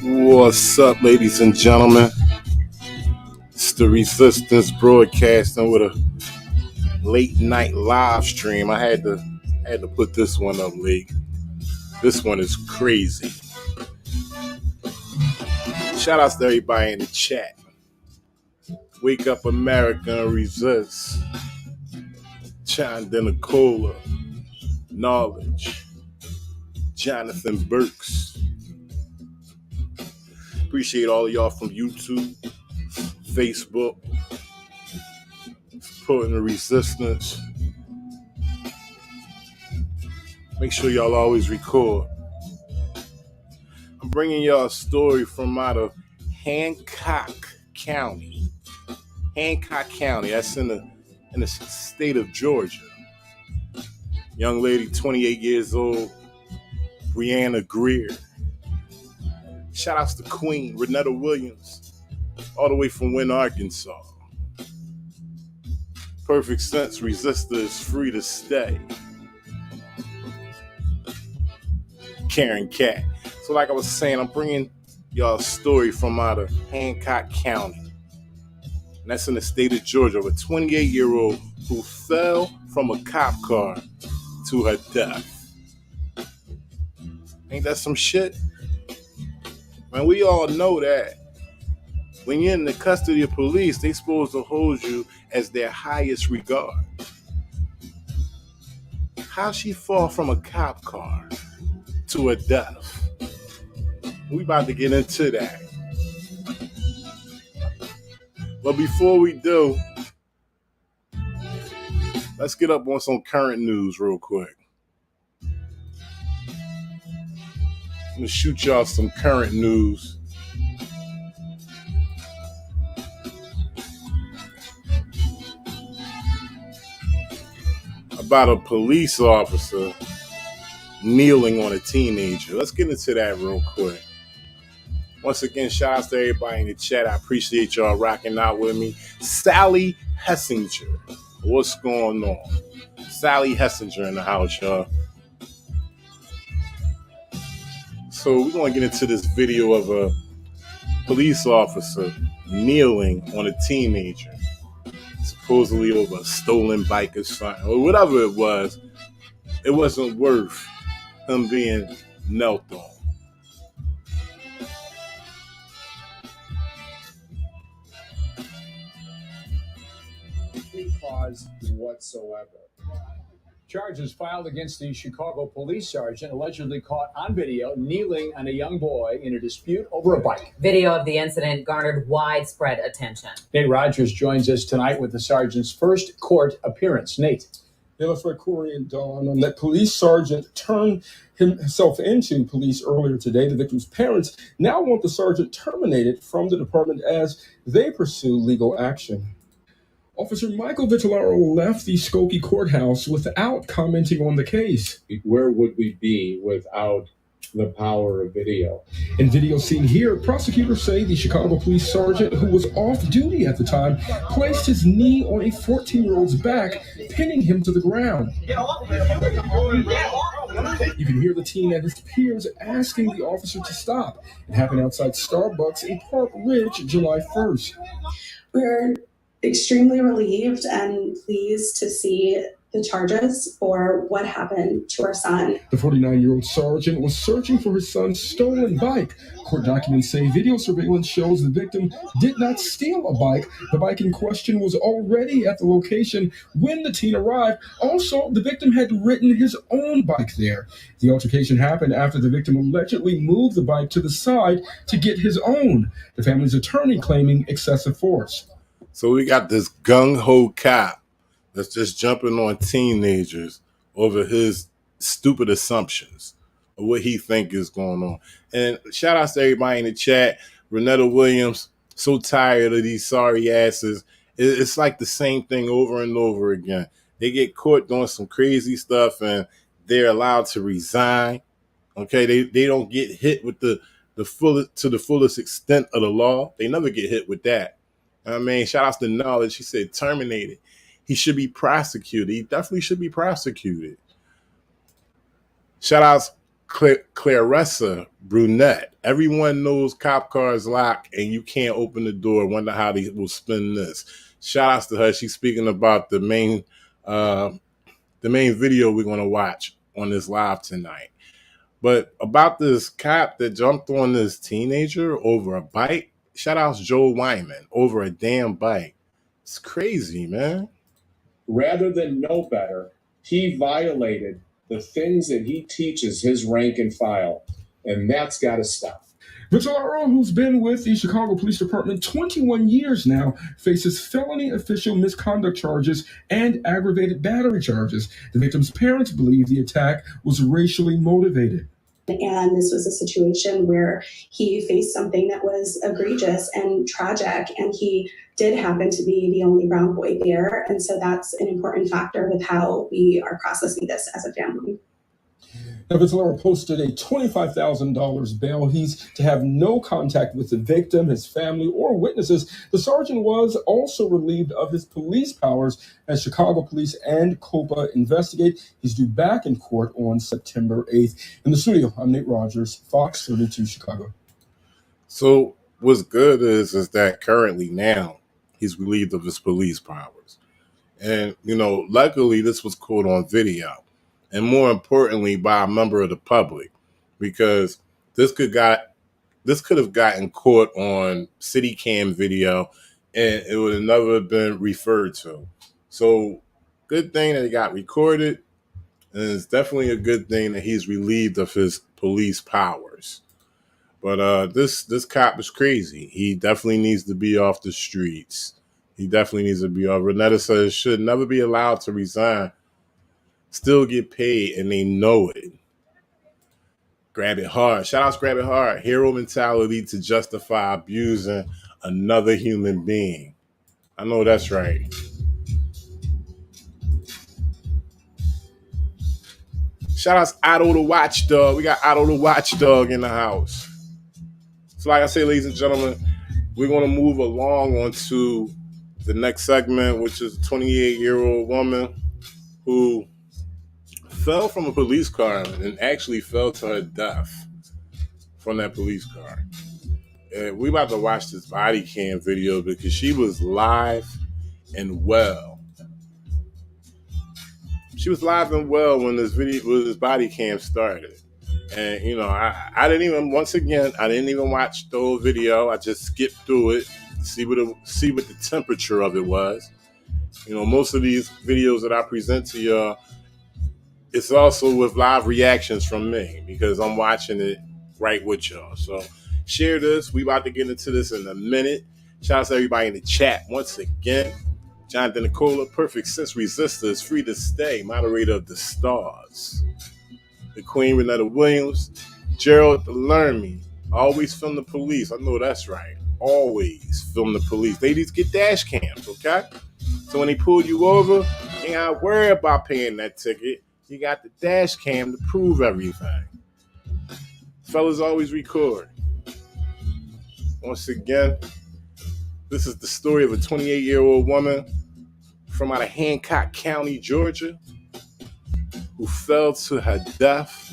What's up, ladies and gentlemen? It's the Resistance broadcasting with a late night live stream. I had to put this one up late. This one is crazy. Shout outs to everybody in the chat. Wake Up America and Resist. China Nicola, Knowledge, Jonathan Burks. Appreciate all of y'all from YouTube, Facebook, supporting the resistance. Make sure y'all always record. I'm bringing y'all a story from out of Hancock County. Hancock County, that's in the state of Georgia. Young lady, 28 years old, Brianna Greer. Shout outs to Queen, Renetta Williams, all the way from Wynn, Arkansas. Perfect sense, resistor is free to stay. Karen Cat. So like I was saying, I'm bringing y'all a story from out of Hancock County. And that's in the state of Georgia, of a 28-year-old who fell from a cop car to her death. Ain't that some shit? Man, we all know that when you're in the custody of police, they supposed to hold you as their highest regard. How she fall from a cop car to a death? We about to get into that. But before we do, let's get up on some current news real quick. I'm gonna shoot y'all some current news. About a police officer kneeling on a teenager. Let's get into that real quick. Once again, shout out to everybody in the chat. I appreciate y'all rocking out with me. Sally Hessinger. What's going on? Sally Hessinger in the house, y'all. So we're going to get into this video of a police officer kneeling on a teenager, supposedly over a stolen bike or something, or whatever it was. It wasn't worth him being knelt on. Cause whatsoever. Charges filed against the Chicago police sergeant allegedly caught on video kneeling on a young boy in a dispute over a bike. Video of the incident garnered widespread attention. Nate Rogers joins us tonight with the sergeant's first court appearance. Nate. Yeah, that's right, Corey and Dawn. That police sergeant turned himself into police earlier today. The victim's parents now want the sergeant terminated from the department as they pursue legal action. Officer Michael Vitellaro left the Skokie courthouse without commenting on the case. Where would we be without the power of video? In video seen here, prosecutors say the Chicago police sergeant, who was off duty at the time, placed his knee on a 14-year-old's back, pinning him to the ground. You can hear the teen and his peers asking the officer to stop. It happened outside Starbucks in Park Ridge, July 1st. We're extremely relieved and pleased to see the charges for what happened to our son. The 49-year-old sergeant was searching for his son's stolen bike. Court documents say video surveillance shows the victim did not steal a bike. The bike in question was already at the location when the teen arrived. Also, the victim had ridden his own bike there. The altercation happened after the victim allegedly moved the bike to the side to get his own. The family's attorney claiming excessive force. So we got this gung-ho cop that's just jumping on teenagers over his stupid assumptions of what he think is going on. And shout out to everybody in the chat. Renetta Williams, so tired of these sorry asses. It's like the same thing over and over again. They get caught doing some crazy stuff and they're allowed to resign. Okay, they don't get hit with the fullest extent of the law. They never get hit with that. I mean, shout out to Knowledge. She said terminated. He should be prosecuted. He definitely should be prosecuted. Shout out Clarissa Brunette. Everyone knows cop cars lock and you can't open the door. Wonder how they will spin this. Shout outs to her. She's speaking about the main video we're going to watch on this live tonight. But about this cop that jumped on this teenager over a bike. Shout outs Joel Wyman over a damn bike. It's crazy, man. Rather than know better, he violated the things that he teaches his rank and file, and that's got to stop. Vitellaro, who's been with the Chicago Police Department 21 years now, faces felony official misconduct charges and aggravated battery charges. The victim's parents believe the attack was racially motivated. And this was a situation where he faced something that was egregious and tragic, and he did happen to be the only brown boy there. And so that's an important factor with how we are processing this as a family. Now, Vitellaro posted a $25,000 bail. He's to have no contact with the victim, his family, or witnesses. The sergeant was also relieved of his police powers as Chicago Police and COPA investigate. He's due back in court on September 8th. In the studio, I'm Nate Rogers, Fox 32 Chicago. So what's good is that currently now he's relieved of his police powers. And, luckily this was caught on video. And more importantly, by a member of the public, because this could have gotten caught on city cam video, and it would have never been referred to. So, good thing that it got recorded, and it's definitely a good thing that he's relieved of his police powers. But this cop is crazy. He definitely needs to be off the streets. He definitely needs to be off. Renetta says should never be allowed to resign. Still get paid, and they know it. Grab it hard. Shout out to Grab It Hard. Hero mentality to justify abusing another human being. I know that's right. Shout out to Otto the Watchdog. We got Otto the Watchdog in the house. So like I say, ladies and gentlemen, we're going to move along onto the next segment, which is a 28-year-old woman who fell from a police car and actually fell to her death from that police car. And we about to watch this body cam video because she was live and well. She was live and well when this body cam started. And I didn't even watch the whole video. I just skipped through it to see what the temperature of it was. Most of these videos that I present to y'all, it's also with live reactions from me because I'm watching it right with y'all. So share this. We about to get into this in a minute. Shout out to everybody in the chat once again. Jonathan Nicola, Perfect Sense Resistor is free to stay. Moderator of the Stars. The Queen Renetta Williams. Gerald Learn Me. Always film the police. I know that's right. Always film the police. Ladies, get dash cams, okay? So when they pull you over, you ain't gotta worry about paying that ticket. You got the dash cam to prove everything. Fellas always record. Once again, this is the story of a 28-year-old woman from out of Hancock County, Georgia, who fell to her death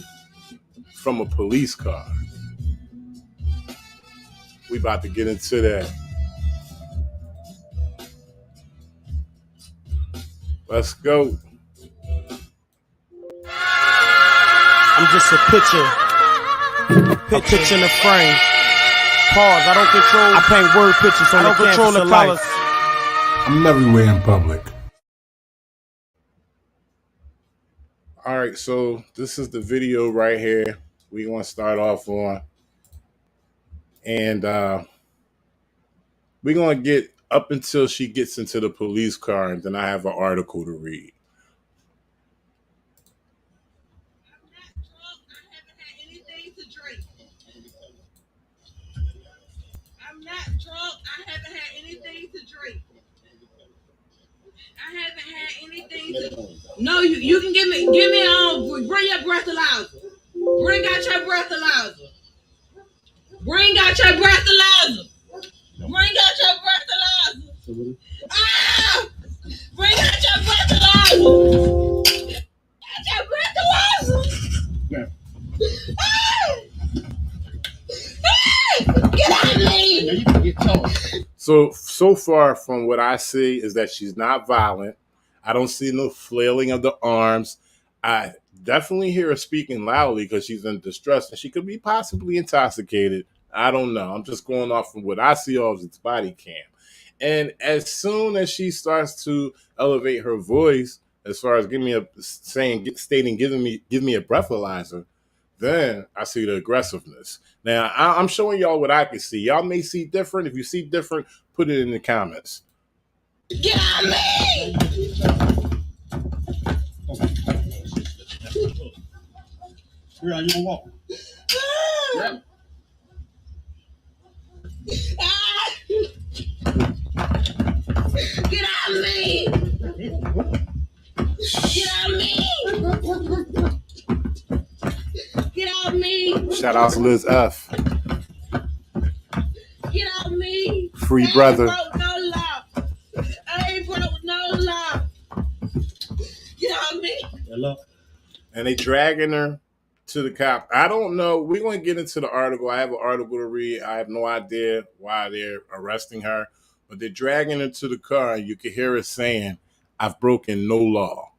from a police car. We about to get into that. Let's go. I'm just a picture. Picture in the frame. Pause. I don't control. I paint word pictures on the canvas of life. I'm everywhere in public. All right, so this is the video right here we're going to start off on. And we're going to get up until she gets into the police car, and then I have an article to read. I'm not drunk. I haven't had anything to drink. I haven't had anything to. No, you can give me bring your breathalyzer. Bring out your breathalyzer. Bring out your breathalyzer. Bring out your breathalyzer. Ah! Bring out your breathalyzer. Get your breathalyzer. Ah! Get out of me! So far from what I see is that she's not violent. I don't see no flailing of the arms. I definitely hear her speaking loudly because she's in distress and she could be possibly intoxicated. I don't know. I'm just going off from what I see of its body cam. And as soon as she starts to elevate her voice, as far as give me a breathalyzer, then I see the aggressiveness. Now, I'm showing y'all what I can see. Y'all may see different. If you see different, put it in the comments. Get out of me! Where are you walking? Get out of me! Get out of me! Get out of me! Shout out to Liz F. Get out of me! Free brother. I ain't broke no law. Get out of me! Hello. And they dragging her to the cop. I don't know. We're going to get into the article. I have an article to read. I have no idea why they're arresting her, but they're dragging her to the car, and you can hear her saying, "I've broken no law.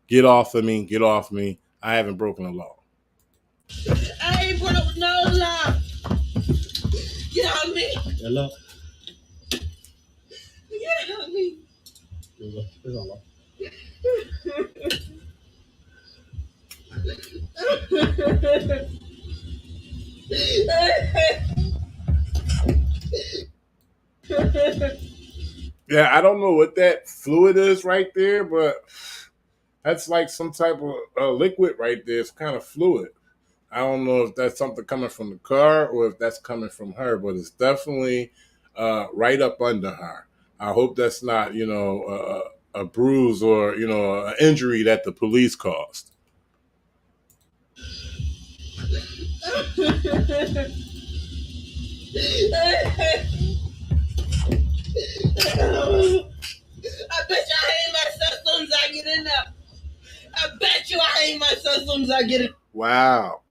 Get off of me. Get off me. I haven't broken a law." I ain't broke no law. Get out of me. Hello. Get out of me. It's all right. Yeah, I don't know what that fluid is right there, but that's like some type of liquid right there. It's kind of fluid. I don't know if that's something coming from the car or if that's coming from her, but it's definitely right up under her. I hope that's not, a bruise or, an injury that the police caused. I bet you I hang myself as soon as I get in there. I bet you I hang myself as soon as I get in. Wow.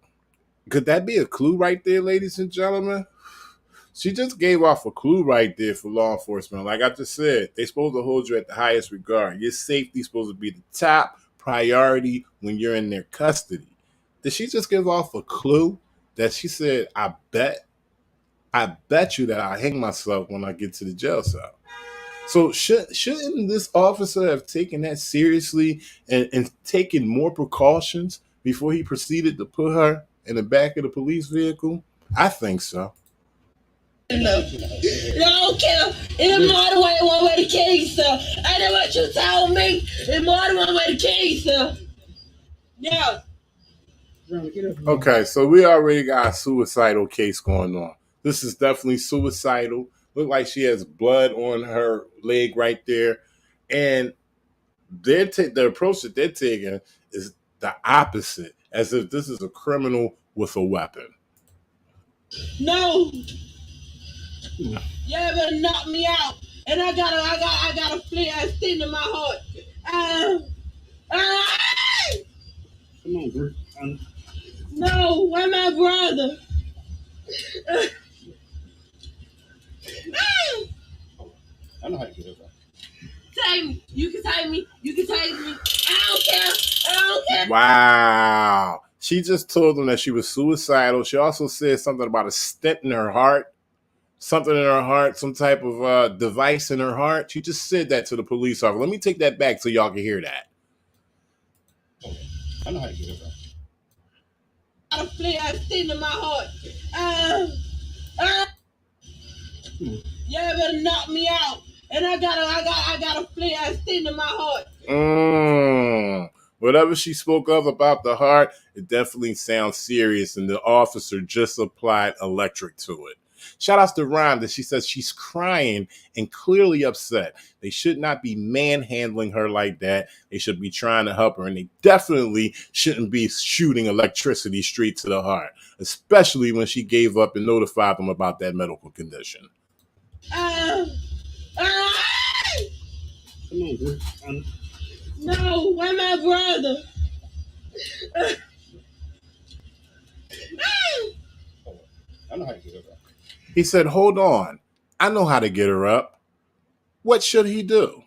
Could that be a clue right there, ladies and gentlemen? She just gave off a clue right there for law enforcement. Like I just said, they're supposed to hold you at the highest regard. Your safety is supposed to be the top priority when you're in their custody. Did she just give off a clue that she said, I bet you that I hang myself when I get to the jail cell? So shouldn't this officer have taken that seriously and taken more precautions before he proceeded to put her in the back of the police vehicle? I think so. No, I don't care. It's more than one way to kill you, sir. I know what you told me. It's more than one way to kill you, sir. Yeah. Okay, so we already got a suicidal case going on. This is definitely suicidal. Look like she has blood on her leg right there. And the approach that they're taking is the opposite, as if this is a criminal with a weapon. No. Yeah, better knock me out. And I got a flare. I sting in my heart. Come on, bro. No, where my brother? I know how to get it. Take me. You can take me. You can take me. I don't care. Wow. She just told him that she was suicidal. She also said something about a stent in her heart, something in her heart, some type of device in her heart. She just said that to the police officer. Let me take that back so y'all can hear that. I know how to get it, bro. Got a flare sitting in my heart. Y'all better knock me out. And I got a flare sitting in my heart. Whatever she spoke of about the heart, it definitely sounds serious, and the officer just applied electric to it. Shout outs to Rhonda. She says she's crying and clearly upset. They should not be manhandling her like that. They should be trying to help her, and they definitely shouldn't be shooting electricity straight to the heart, especially when she gave up and notified them about that medical condition. Come on, dude. No, where my brother? I know how to get it, bro. He said, hold on. I know how to get her up. What should he do?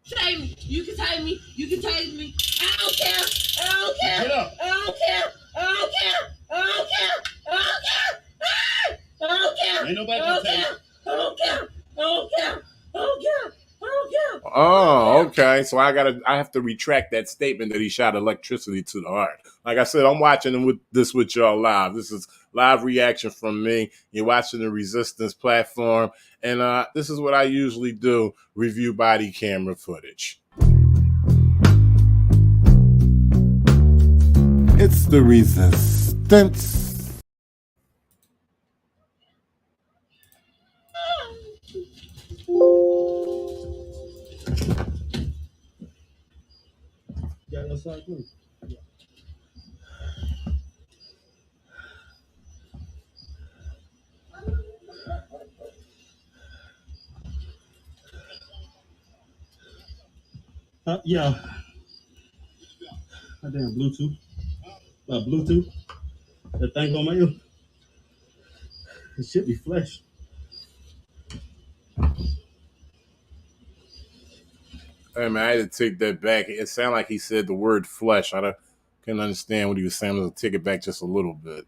Take me. You can take me. You can take me. I don't care. I don't care. Get up. I don't care. I don't care. I don't care. I don't care. I don't care. Ain't nobody I don't gonna take care. I don't care. I don't care. I don't care. I don't care. Oh, okay. So I have to retract that statement that he shot electricity to the heart. Like I said, I'm watching with y'all live. This is live reaction from me. You're watching the Resistance platform, and this is what I usually do: review body camera footage. It's the Resistance. Yeah, that's how I do. Yeah. My damn Bluetooth. Bluetooth. That thing on my ear. It should be flesh. Hey man, I had to take that back. It sounded like he said the word flesh. I couldn't understand what he was saying. I'll take it back just a little bit.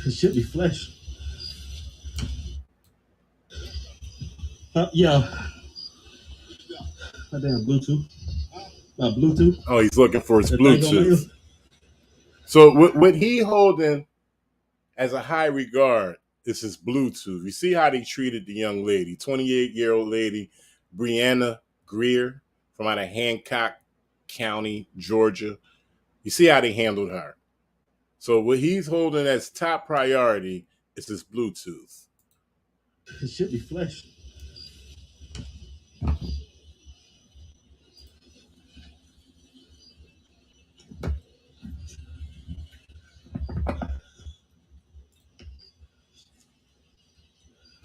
It should be flesh. Yeah. My damn Bluetooth. Bluetooth. Oh, he's looking for his That thing on my ear. Bluetooth. So what he holding as a high regard is his Bluetooth. You see how they treated the young lady, 28-year-old lady, Brianna Greer from out of Hancock County, Georgia. You see how they handled her. So what he's holding as top priority is his Bluetooth. It should be flesh.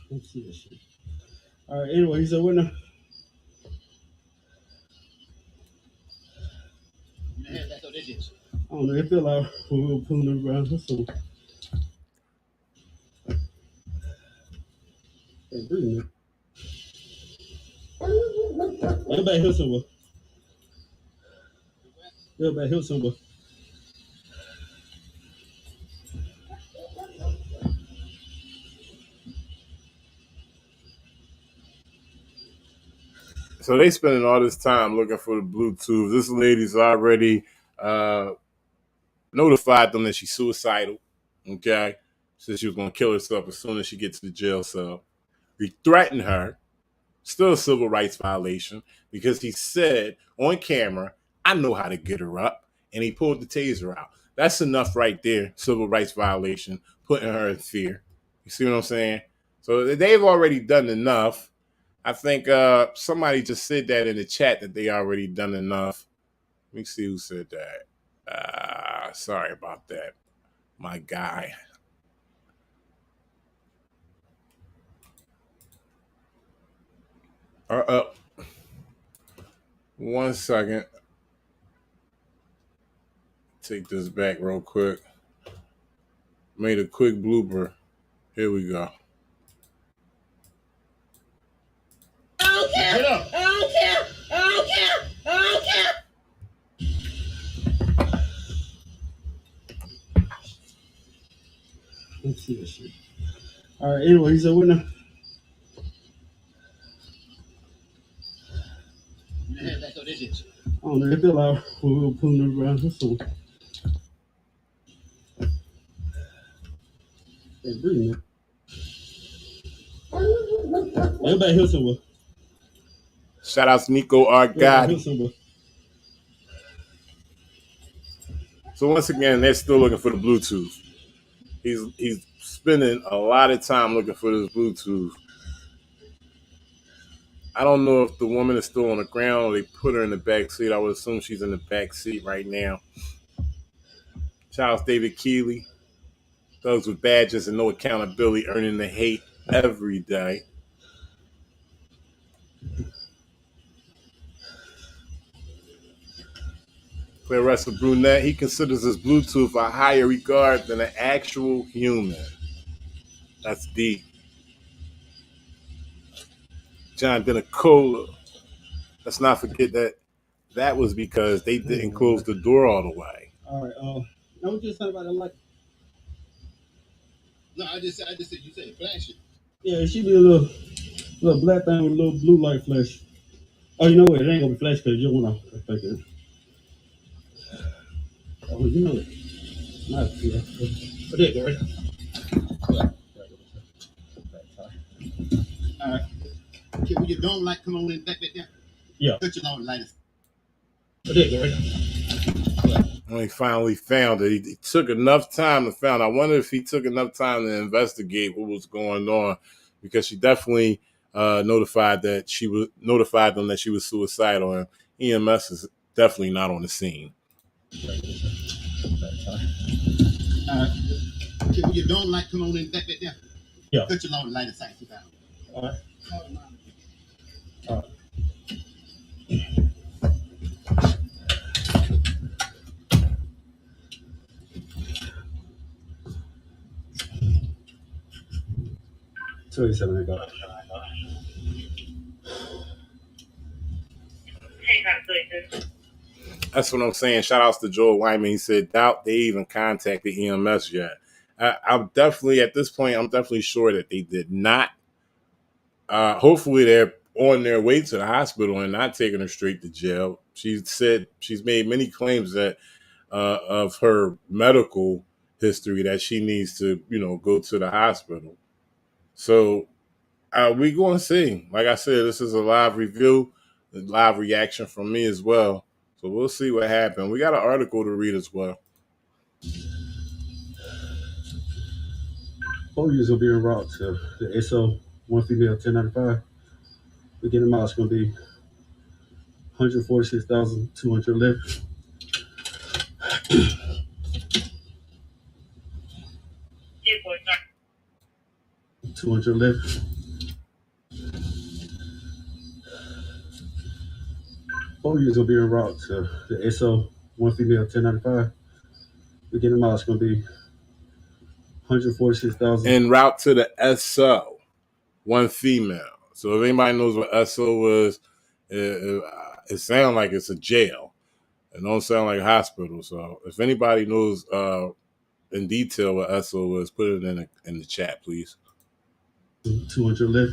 Let's see this shit. All right, anyway, he said, what now? That's what it is. I don't know, it feel like when we were pulling it around. That's so. Hey, breathe, man. Go back here somewhere. Go back here somewhere. So they spending all this time looking for the Bluetooth. This lady's already notified them that she's suicidal. Okay, said she was going to kill herself as soon as she gets to the jail cell. He threatened her. Still a civil rights violation because he said on camera, "I know how to get her up," and he pulled the taser out. That's enough right there. Civil rights violation, putting her in fear. You see what I'm saying? So they've already done enough. I think somebody just said that in the chat that they already done enough. Let me see who said that. Sorry about that. My guy. One second. Take this back real quick. Made a quick blooper. Here we go. I don't care. I don't care. I don't care. I don't care. Let's see this shit. All right, anyway, he said, what now? That's what it is. I don't know, they feel like we were pulling them around this one. Hey, breathe, man. Everybody here somewhere. Shout out to Nico Argotti. So once again, they're still looking for the Bluetooth. He's spending a lot of time looking for this Bluetooth. I don't know if the woman is still on the ground or they put her in the back seat. I would assume she's in the back seat right now. Shout out to David Keeley. Thugs with badges and no accountability, earning the hate every day. Claire Russell Brunette, he considers his Bluetooth a higher regard than an actual human. That's deep. John Denicola, let's not forget that was because they didn't close the door all the way. All right, I was just talking about the light. No, I just said you said flash it. Yeah, it should be a little black thing with a little blue light flash. Oh, you know what? It ain't gonna be flash because you don't want to think it. Oh, you know it. Not, yeah. But there you go, right? All right. Okay, when you don't like, come on in back there. Yeah. Put your on light. But there you go, right? When he finally found it, he took enough time to find. I wonder if he took enough time to investigate what was going on, because she definitely notified them that she was suicidal, and EMS is definitely not on the scene. All right. Okay, when you don't like, come on in back there. Yeah. Put your on light aside. All right. All right. 27 ago. That's what I'm saying. Shout outs to Joel Wyman. He said, doubt they even contacted EMS yet. I'm definitely, at this point, I'm definitely sure that they did not. Hopefully they're on their way to the hospital and not taking her straight to jail. She said she's made many claims that of her medical history that she needs to, go to the hospital. So we're going to see. Like I said, this is a live review, a live reaction from me as well. So we'll see what happens. We got an article to read as well. 4 years will be en route to the SO, one female, 1095. Beginning miles going to be 146,211. $211. 4 years will be en route to the SO, one female, 1095. Beginning miles going to be 146,000. En route to the SO, one female. So if anybody knows what SO was, it sounds like it's a jail. It don't sound like a hospital. So if anybody knows in detail what SO was, put it in the chat, please. 211.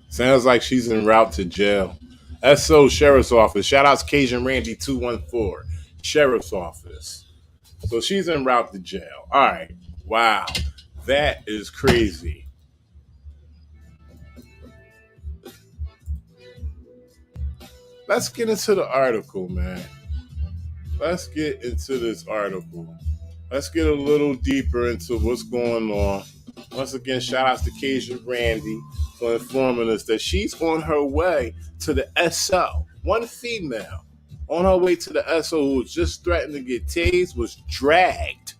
Sounds like she's en route to jail. SO Sheriff's Office. Shout out to Cajun Randy 214. Sheriff's Office. So she's en route to jail. All right. Wow. That is crazy. Let's get into the article, man. Let's get into this article. Let's get a little deeper into what's going on. Once again, shout outs to Cajun Randy for informing us that she's on her way to the SO. One female on her way to the SO who was just threatened to get tased was dragged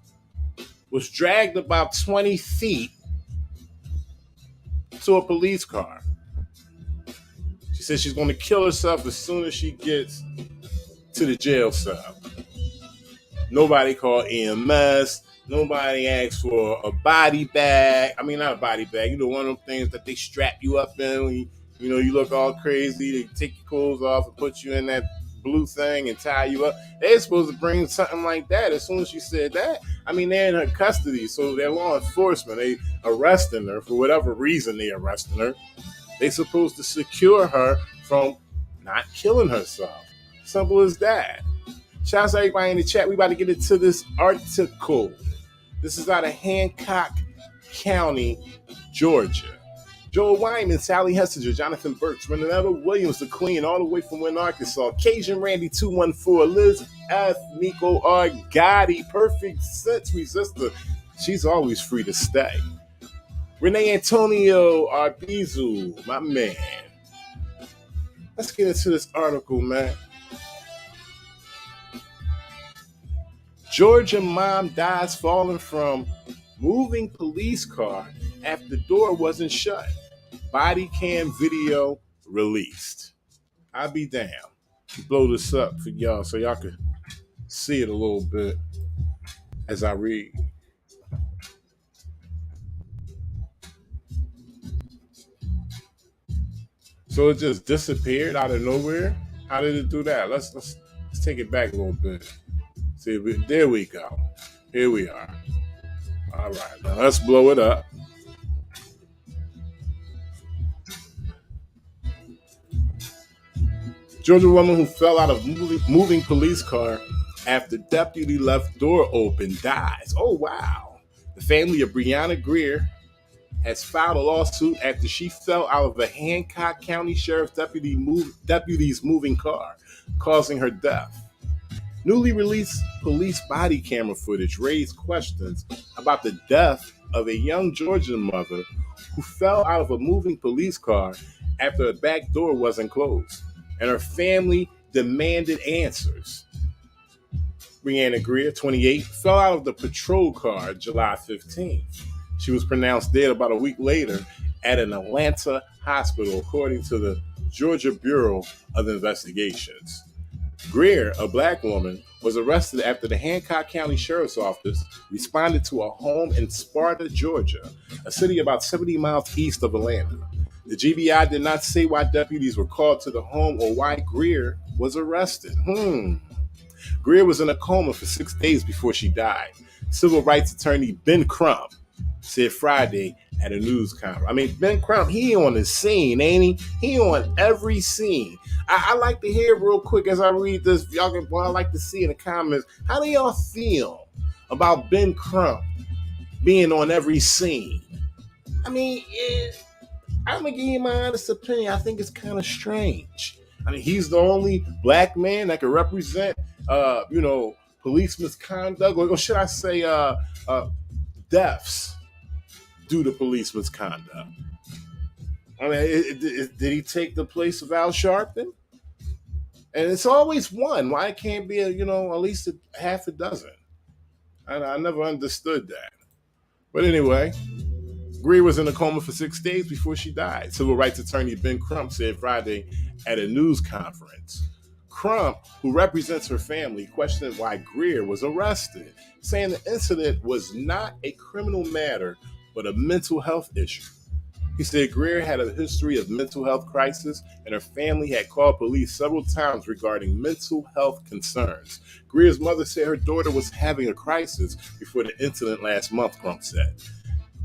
about 20 feet to a police car. She said she's going to kill herself as soon as she gets to the jail cell. Nobody called EMS. Nobody asked for a body bag. I mean, not a body bag. One of them things that they strap you up in when You know, you look all crazy. They take your clothes off and put you in that blue thing and tie you up. They're supposed to bring something like that as soon as she said that. I mean, they're in her custody, so they're law enforcement. They arresting her for whatever reason they arresting her. They supposed to secure her from not killing herself. Simple as that. Shout out to everybody in the chat. We about to get into this article. This is out of Hancock County, Georgia. Joel Wyman, Sally Hessinger, Jonathan Burks, Renata Williams, the Queen, all the way from Wynn, Arkansas. Cajun Randy 214, Liz F. Nico R. Gotti, Perfect Sense Resistor. She's always free to stay. Renee Antonio Arbizu, my man. Let's get into this article, man. Georgia mom dies falling from moving police car after door wasn't shut. Bodycam video released. I'll be damned. Blow this up for y'all so y'all can see it a little bit as I read. So it just disappeared out of nowhere? How did it do that? Let's take it back a little bit. See, there we go. Here we are. All right, now let's blow it up. Georgia woman who fell out of moving police car after deputy left door open dies. Oh, wow. The family of Breonna Greer has filed a lawsuit after she fell out of a Hancock County Sheriff's deputy's moving car, causing her death. Newly released police body camera footage raised questions about the death of a young Georgian mother who fell out of a moving police car after a back door wasn't closed, and her family demanded answers. Breonna Greer, 28, fell out of the patrol car July 15th. She was pronounced dead about a week later at an Atlanta hospital, according to the Georgia Bureau of Investigations. Greer, a black woman, was arrested after the Hancock County Sheriff's Office responded to a home in Sparta, Georgia, a city about 70 miles east of Atlanta. The GBI did not say why deputies were called to the home or why Greer was arrested. Greer was in a coma for 6 days before she died. Civil rights attorney Ben Crump said Friday at a news conference. I mean, Ben Crump, he on the scene, ain't he? He on every scene. I like to hear real quick as I read this. Y'all can, well, I like to see in the comments, how do y'all feel about Ben Crump being on every scene? I mean, I'm going to give you my honest opinion. I think it's kind of strange. I mean, he's the only black man that can represent, police misconduct, or should I say deaths due to police misconduct. I mean, did he take the place of Al Sharpton? And it's always one. Why it can't be, at least half a dozen? I never understood that. But anyway, Greer was in a coma for 6 days before she died. Civil rights attorney Ben Crump said Friday at a news conference. Crump, who represents her family, questioned why Greer was arrested, saying the incident was not a criminal matter, but a mental health issue. He said Greer had a history of mental health crisis, and her family had called police several times regarding mental health concerns. Greer's mother said her daughter was having a crisis before the incident last month, Crump said.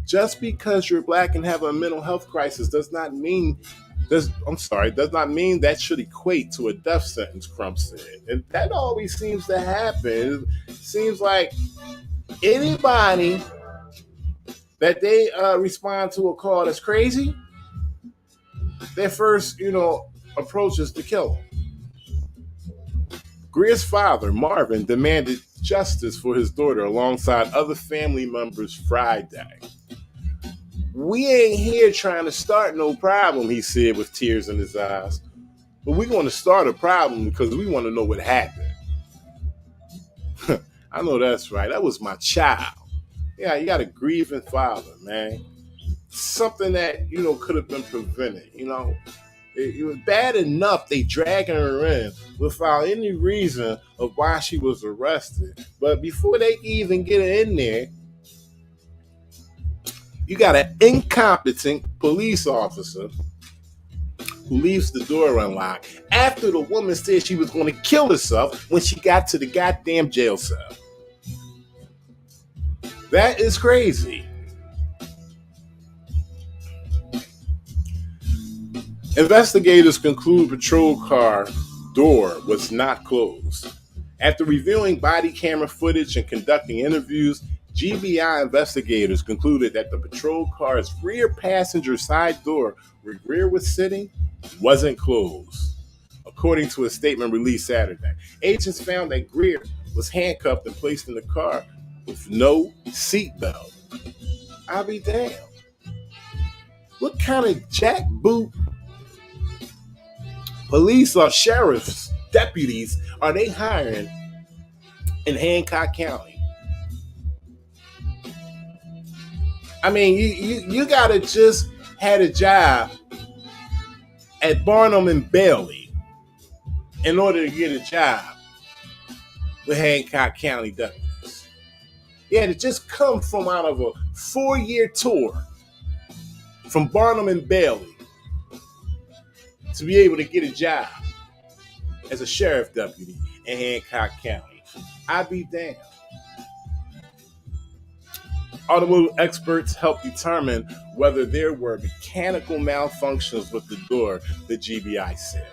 Just because you're black and have a mental health crisis does not mean that should equate to a death sentence, Crump said. And that always seems to happen. It seems like anybody that they respond to a call that's crazy, their first, approach is to kill them. Greer's father, Marvin, demanded justice for his daughter alongside other family members Friday. We ain't here trying to start no problem, he said with tears in his eyes. But we're going to start a problem because we want to know what happened. I know that's right. That was my child. Yeah, you got a grieving father, man. Something that, could have been prevented, It was bad enough they dragging her in without any reason of why she was arrested. But before they even get her in there, you got an incompetent police officer who leaves the door unlocked after the woman said she was going to kill herself when she got to the goddamn jail cell. That is crazy. Investigators conclude patrol car door was not closed. After reviewing body camera footage and conducting interviews, GBI investigators concluded that the patrol car's rear passenger side door, where Greer was sitting, wasn't closed. According to a statement released Saturday, agents found that Greer was handcuffed and placed in the car with no seatbelt. I'll be damned. What kind of jackboot police or sheriffs, deputies are they hiring in Hancock County? I mean, you gotta just had a job at Barnum and Bailey in order to get a job with Hancock County deputies. You had to just come from out of a 4-year tour from Barnum and Bailey to be able to get a job as a sheriff deputy in Hancock County. I'd be damned. Automotive experts helped determine whether there were mechanical malfunctions with the door, the GBI said.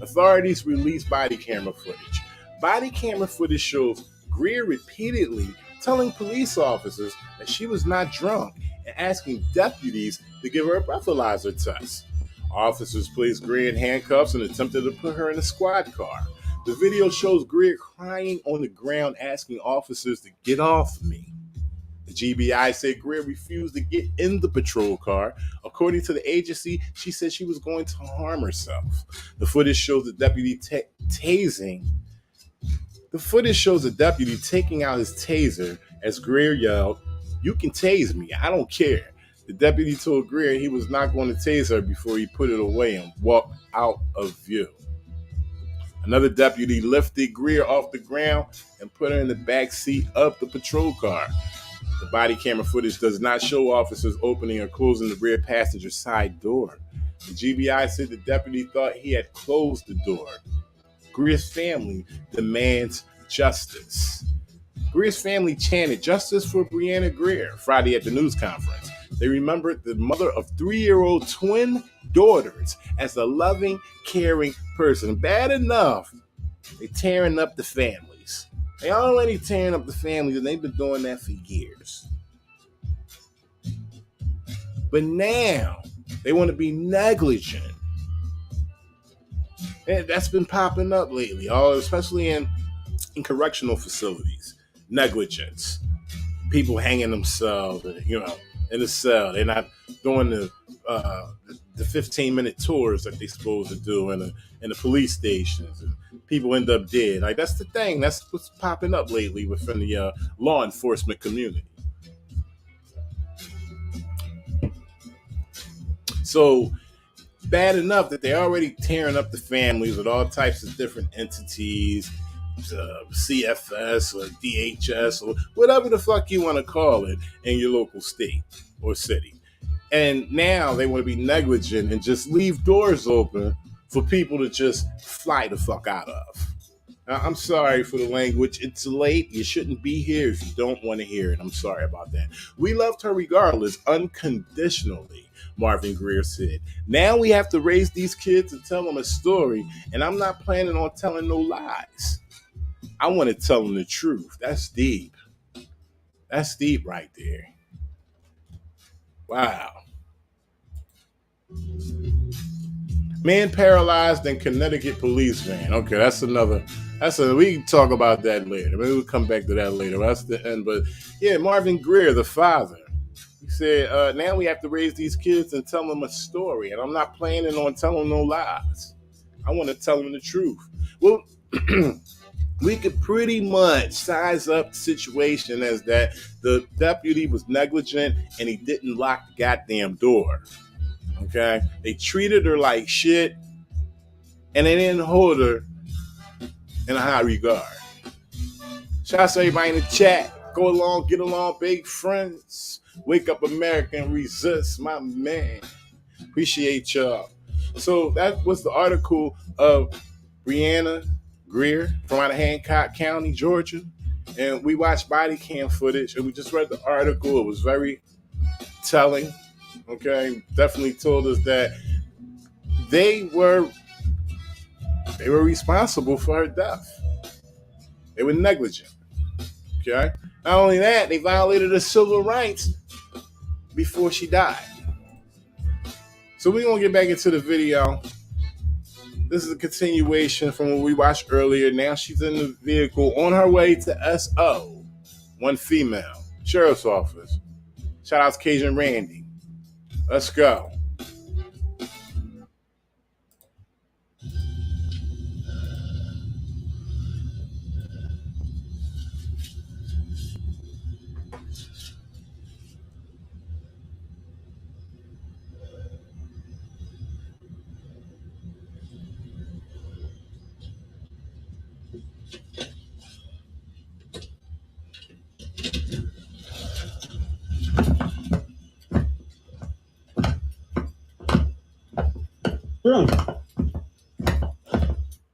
Authorities released body camera footage. Body camera footage shows Greer repeatedly telling police officers that she was not drunk and asking deputies to give her a breathalyzer test. Officers placed Greer in handcuffs and attempted to put her in a squad car. The video shows Greer crying on the ground, asking officers to get off me. The GBI said Greer refused to get in the patrol car. According to the agency, she said she was going to harm herself. The footage shows the deputy tasing. The footage shows the deputy taking out his taser as Greer yelled, "You can tase me, I don't care." The deputy told Greer he was not going to tase her before he put it away and walked out of view. Another deputy lifted Greer off the ground and put her in the back seat of the patrol car. The body camera footage does not show officers opening or closing the rear passenger side door. The GBI said the deputy thought he had closed the door. Greer's family demands justice. Greer's family chanted justice for Brianna Greer Friday at the news conference. They remembered the mother of 3-year-old twin daughters as a loving, caring person. Bad enough, they're tearing up the families. They already tearing up the families, and they've been doing that for years. But now, they want to be negligent. And that's been popping up lately, especially in correctional facilities. Negligence. People hanging themselves, in the cell. They're not doing the 15-minute tours that they're supposed to do in the police stations. And people end up dead. Like, that's the thing. That's what's popping up lately within the law enforcement community. So bad enough that they're already tearing up the families with all types of different entities, CFS or DHS or whatever the fuck you want to call it in your local state or city. And now they want to be negligent and just leave doors open for people to just fly the fuck out of. Now, I'm sorry for the language. It's late. You shouldn't be here if you don't want to hear it. I'm sorry about that. We loved her regardless, unconditionally, Marvin Greer said. Now we have to raise these kids and tell them a story, and I'm not planning on telling no lies. I want to tell them the truth. That's deep. That's deep right there. Wow. Man paralyzed in Connecticut police van. Okay, we can talk about that later. Maybe we'll come back to that later. That's the end. But yeah, Marvin Greer, the father, he said, now we have to raise these kids and tell them a story. And I'm not planning on telling no lies. I want to tell them the truth. Well, we could pretty much size up the situation as that the deputy was negligent and he didn't lock the goddamn door. Okay? They treated her like shit and they didn't hold her in a high regard. Shout out to everybody in the chat. Go along, get along, big friends. Wake up America and resist, my man. Appreciate y'all. So that was the article of Brianna Greer from out of Hancock County, Georgia. And we watched body cam footage and we just read the article. It was very telling. Okay. Definitely told us that they were responsible for her death. They were negligent. Okay. Not only that, they violated her civil rights before she died. So we're going to get back into the video. This is a continuation from what we watched earlier. Now she's in the vehicle on her way to SO. One female. Sheriff's office. Shout out to Cajun Randy. Let's go.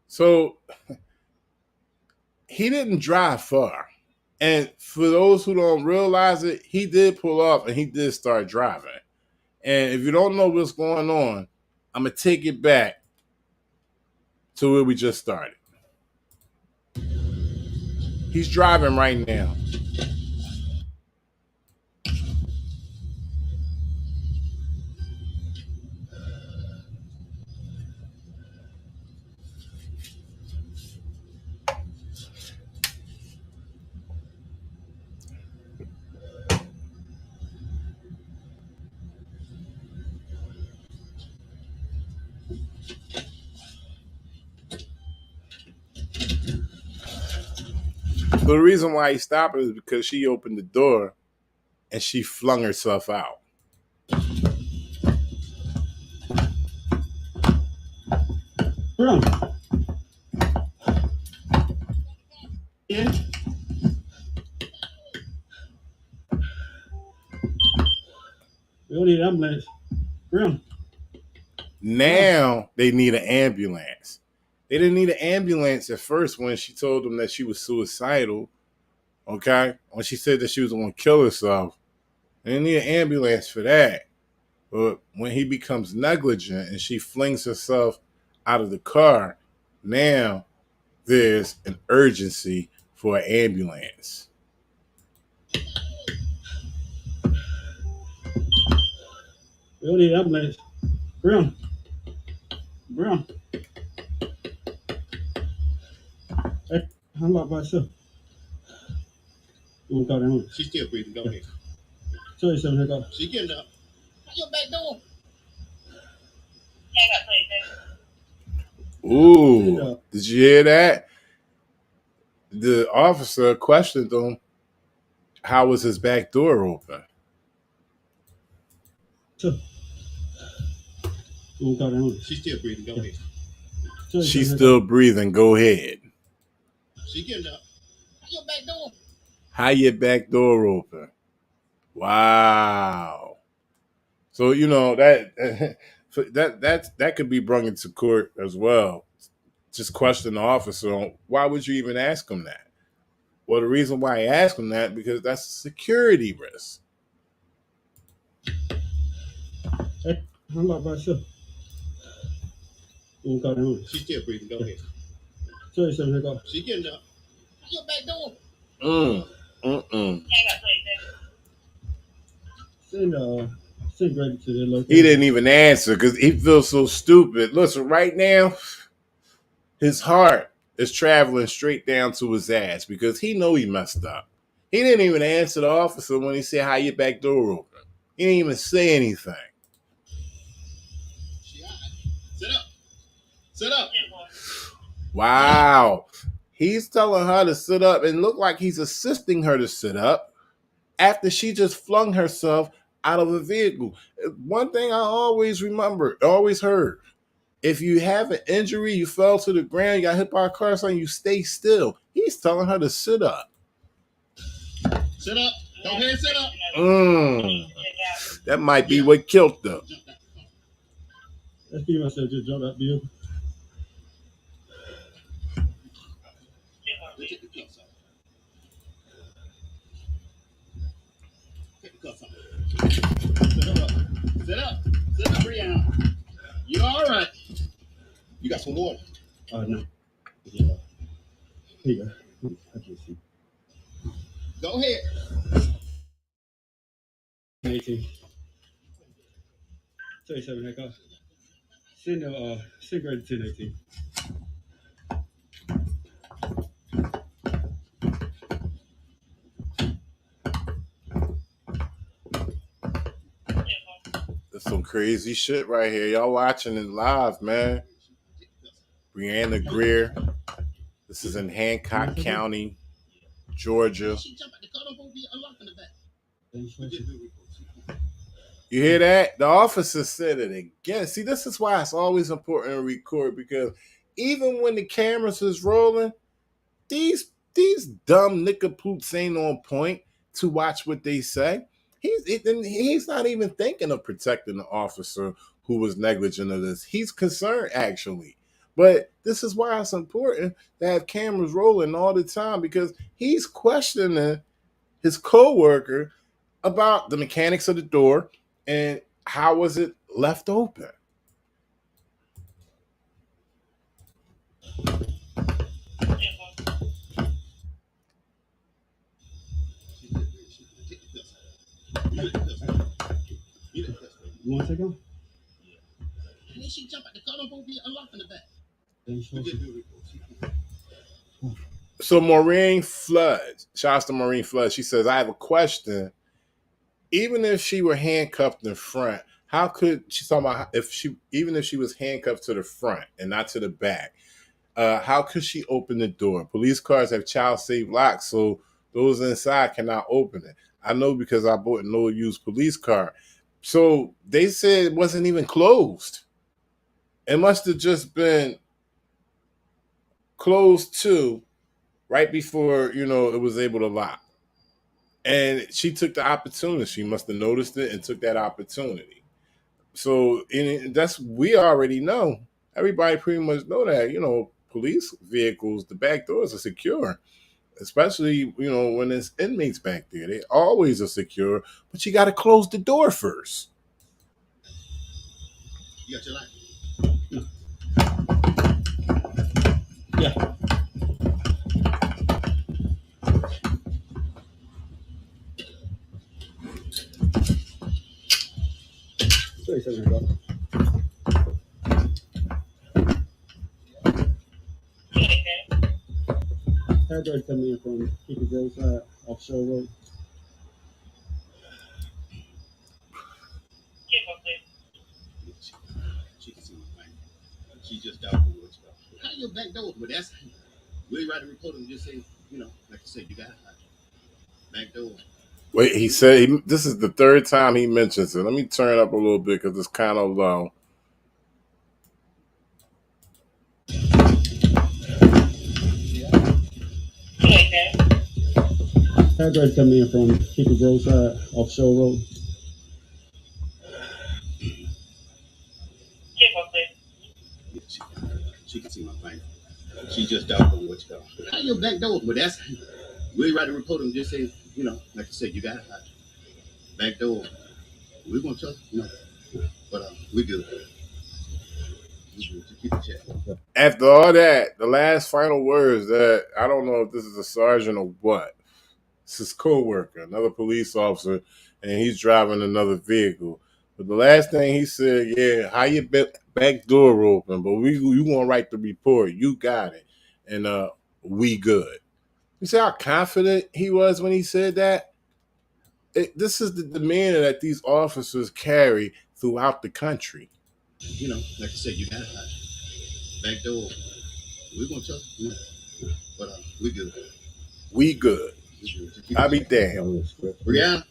So he didn't drive far. And for those who don't realize it, he did pull off and he did start driving. And if you don't know what's going on, I'm going to take it back to where we just started. He's driving right now. So the reason why he stopped is because she opened the door and she flung herself out. Yeah. We don't need an ambulance. Now they need an ambulance. They didn't need an ambulance at first when she told them that she was suicidal. Okay? When she said that she was going to kill herself. They didn't need an ambulance for that. But when he becomes negligent and she flings herself out of the car, now there's an urgency for an ambulance. We don't need an ambulance. Brown. Hey, I'm not myself. You want to call down? She's still breathing. Go ahead. Show you something. Go. She getting up. How your back door? Ooh, did you hear that? The officer questioned him, how was his back door open? Sure. You want to call down? She's still breathing. Go ahead. She's still breathing. Go ahead. She getting up. How your back door? How your back door open? Wow. So you know that could be brought into court as well. Just question the officer on why would you even ask him that? Well, the reason why I asked him that because that's a security risk. Hey, I'm not myself. You want to call down? She's still breathing. Go ahead. Show you something. Go. She getting up. How your back door? Send Grady to the location. He didn't even answer because he feels so stupid. Listen, right now, his heart is traveling straight down to his ass because he know he messed up. He didn't even answer the officer when he said, how your back door open? He didn't even say anything. Sit up. Sit up. Wow. He's telling her to sit up and look like he's assisting her to sit up after she just flung herself out of a vehicle. One thing I always heard, if you have an injury, you fell to the ground, you got hit by a car, something, you stay still. He's telling her to sit up. Sit up. Go ahead, sit up. That might be what killed them. That's pretty much just jumped out vehicle. Take the cuffs off. Take the cuffs off. Sit up. Sit up, Brianna. You all right? You got some water? No. Yeah. Here you go. I can see. Go ahead. 18. 37, heck off. Send cigarette to 1018. There's some crazy shit right here. Y'all watching it live, man. Brianna Greer. This is in Hancock County, Georgia. You hear that? The officer said it again. See, this is why it's always important to record, because even when the cameras is rolling, these dumb nickapoops ain't on point to watch what they say. He's not even thinking of protecting the officer who was negligent of this. He's concerned, actually. But this is why it's important to have cameras rolling all the time, because he's questioning his coworker about the mechanics of the door and how was it left open. You want to take them? And then she jump out the car, don't be unlocking the back. So Maureen Flood, shouts to Maureen Flood. She says, I have a question. Even if she were handcuffed in front, how could she talking about even if she was handcuffed to the front and not to the back, how could she open the door? Police cars have child safe locks, so those inside cannot open it. I know because I bought an old used police car. So they said it wasn't even closed. It must have just been closed too, right before, it was able to lock. And she took the opportunity. She must have noticed it and took that opportunity. So we already know. Everybody pretty much know that, police vehicles, the back doors are secure. Especially, when there's inmates back there. They always are secure, but you got to close the door first. You got your light? Yeah. Hairdresser coming in from Keeper Joe's side, offshore road. She can see my thing. She just out the woods. How your back door? But that's we write a report and just say, like I said, you got it. Back door. Wait, he said this is the third time he mentions it. Let me turn it up a little bit because it's kind of low. Hairdresser coming in from Keeper Joe's side, offshore road. She can see my thing. She just out the woods. How your back door? But that's we write a report and just say, like I said, you got it. Back door. We're gonna trust, but we good. After all that, the last final words that I don't know if this is a sergeant or what. It's his co-worker, another police officer, and he's driving another vehicle. But the last thing he said, yeah, how your back door open, but you gonna write the report. You got it. And we good. You see how confident he was when he said that? This is the demeanor that these officers carry throughout the country. Like I said, you got it. Back door. We're gonna trust, but we good. We good. I'll be damned. Brianna.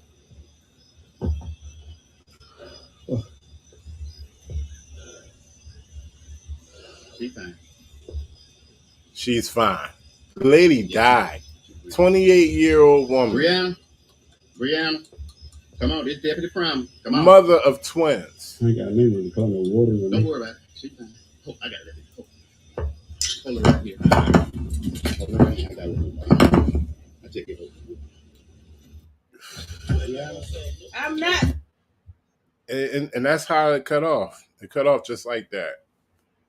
She's fine. She's fine. The lady died. 28-year-old woman. Brianna. Come on, this Deputy Prime. Come on. Mother of twins. I got me with the water. Don't worry about it. She's fine. Oh, I got it. Hold it right here. Hold it right here. I got it. I take it over. I'm not. And that's how it cut off. It cut off just like that.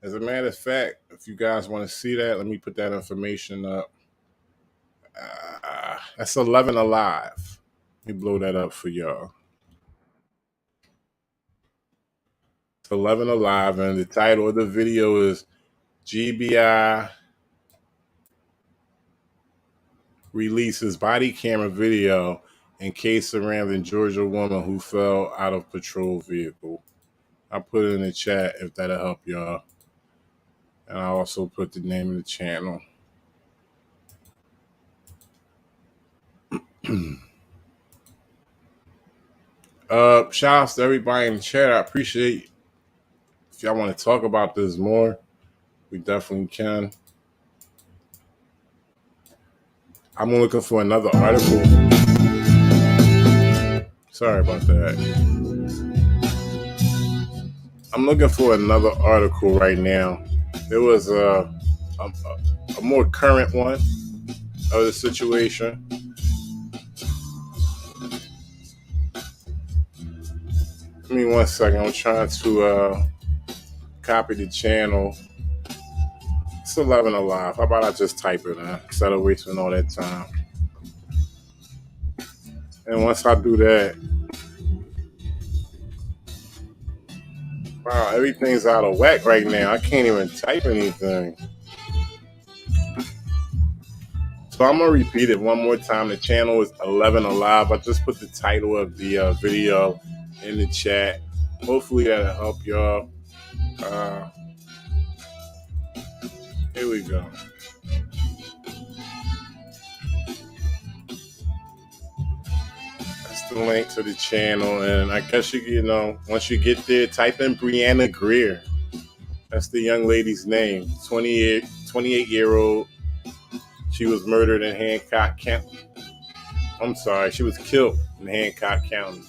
As a matter of fact, if you guys want to see that, let me put that information up. That's 11 Alive. Let me blow that up for y'all. It's 11 Alive, and the title of the video is GBI releases body camera video in case surrounding Georgia woman who fell out of patrol vehicle. I'll put it in the chat if that'll help y'all. And I also put the name of the channel. Shout outs to everybody in the chat. I appreciate if y'all want to talk about this more. We definitely can. I'm looking for another article. Sorry about that. I'm looking for another article right now. There was a more current one of the situation. Give me 1 second. I'm trying to copy the channel. It's 11 Alive. How about I just type it in instead of wasting all that time? And once I do that, wow, everything's out of whack right now. I can't even type anything. So I'm going to repeat it one more time. The channel is 11 Alive. I just put the title of the video in the chat. Hopefully that'll help y'all. Here we go. That's the link to the channel. And I guess you know, once you get there, type in Brianna Greer. That's the young lady's name. 28-year-old. She was murdered in Hancock County. I'm sorry, she was killed in Hancock County.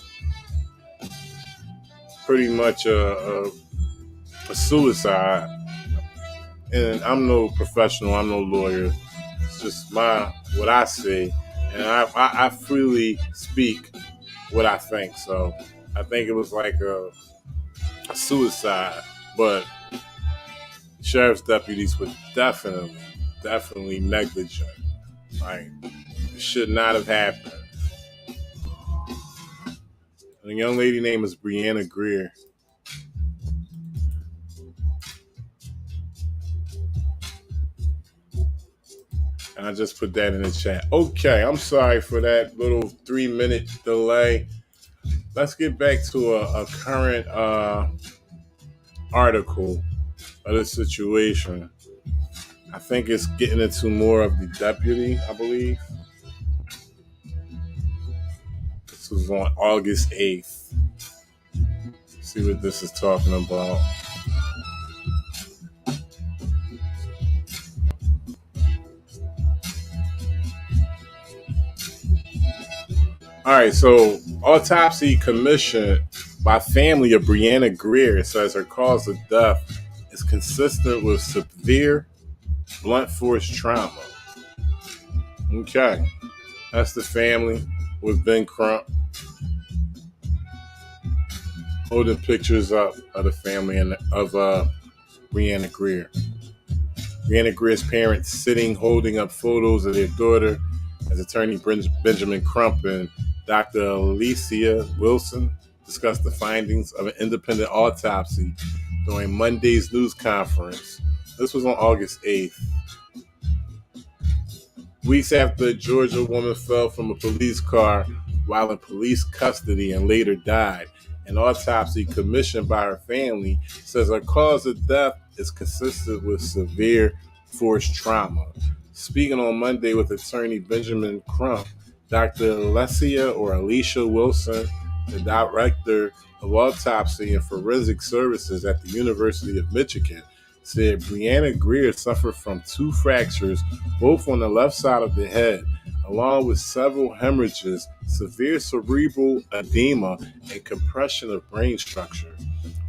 Pretty much a suicide. And I'm no professional, I'm no lawyer. It's just what I see. And I freely speak what I think. So I think it was like a suicide. But sheriff's deputies were definitely negligent. Like, it should not have happened. And the young lady name is Brianna Greer. And I just put that in the chat. Okay, I'm sorry for that little 3-minute delay. Let's get back to a current article of the situation. I think it's getting into more of the deputy, I believe. This was on August 8th. See what this is talking about. All right, so autopsy commissioned by family of Brianna Greer says her cause of death is consistent with severe blunt force trauma. Okay, that's the family with Ben Crump holding pictures up of the family and of Brianna Greer. Brianna Greer's parents sitting holding up photos of their daughter as attorney Benjamin Crump and Dr. Alicia Wilson discussed the findings of an independent autopsy during Monday's news conference. This was on August 8th. Weeks after a Georgia woman fell from a police car while in police custody and later died, an autopsy commissioned by her family says her cause of death is consistent with severe force trauma. Speaking on Monday with attorney Benjamin Crump, Dr. Alicia Wilson, the director of autopsy and forensic services at the University of Michigan, said Brianna Greer suffered from 2 fractures, both on the left side of the head, along with several hemorrhages, severe cerebral edema, and compression of brain structure.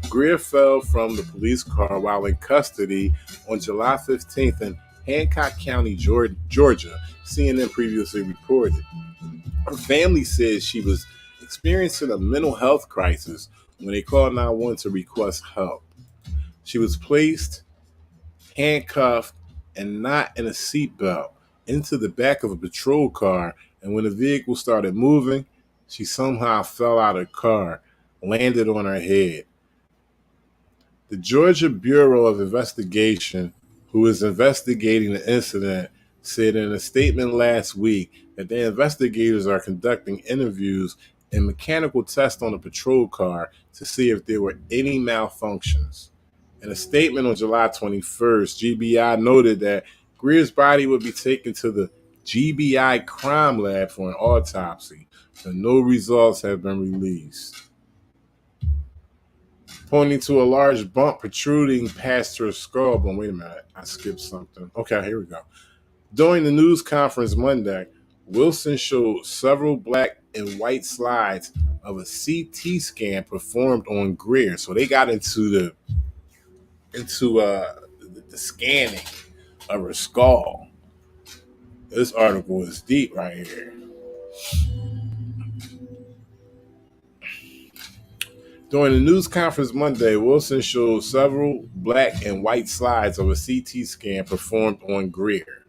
Greer fell from the police car while in custody on July 15th in Hancock County, Georgia, CNN previously reported. Her family says she was experiencing a mental health crisis when they called 911 to request help. She was placed, handcuffed, and not in a seatbelt into the back of a patrol car, and when the vehicle started moving, she somehow fell out of the car, landed on her head. The Georgia Bureau of Investigation, who is investigating the incident, said in a statement last week that their investigators are conducting interviews and mechanical tests on the patrol car to see if there were any malfunctions. In a statement on July 21st, GBI noted that Greer's body would be taken to the GBI crime lab for an autopsy, but no results have been released. Pointing to a large bump protruding past her skull bone. Wait a minute, I skipped something. Okay, here we go. During the news conference Monday, Wilson showed several black and white slides of a CT scan performed on Greer. So they got into the scanning of her skull. This article is deep right here. During the news conference Monday, Wilson showed several black and white slides of a CT scan performed on Greer.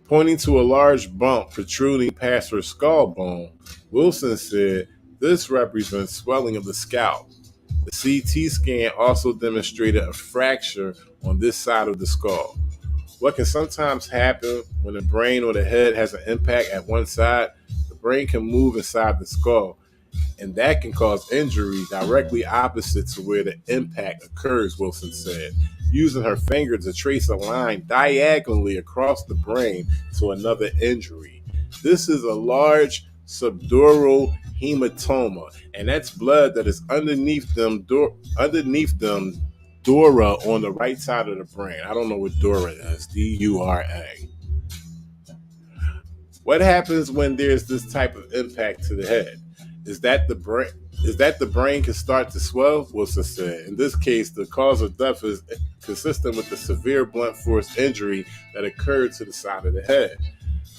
Pointing to a large bump protruding past her skull bone, Wilson said this represents swelling of the scalp. The CT scan also demonstrated a fracture on this side of the skull. What can sometimes happen when the brain or the head has an impact at one side, the brain can move inside the skull, and that can cause injury directly opposite to where the impact occurs, Wilson said, using her finger to trace a line diagonally across the brain to another injury. This is a large subdural hematoma, and that's blood that is underneath them dura on the right side of the brain. I don't know what dura is, D-U-R-A. What happens when there's this type of impact to the head? Is that the brain can start to swell? Wilson said. In this case, the cause of death is consistent with the severe blunt force injury that occurred to the side of the head.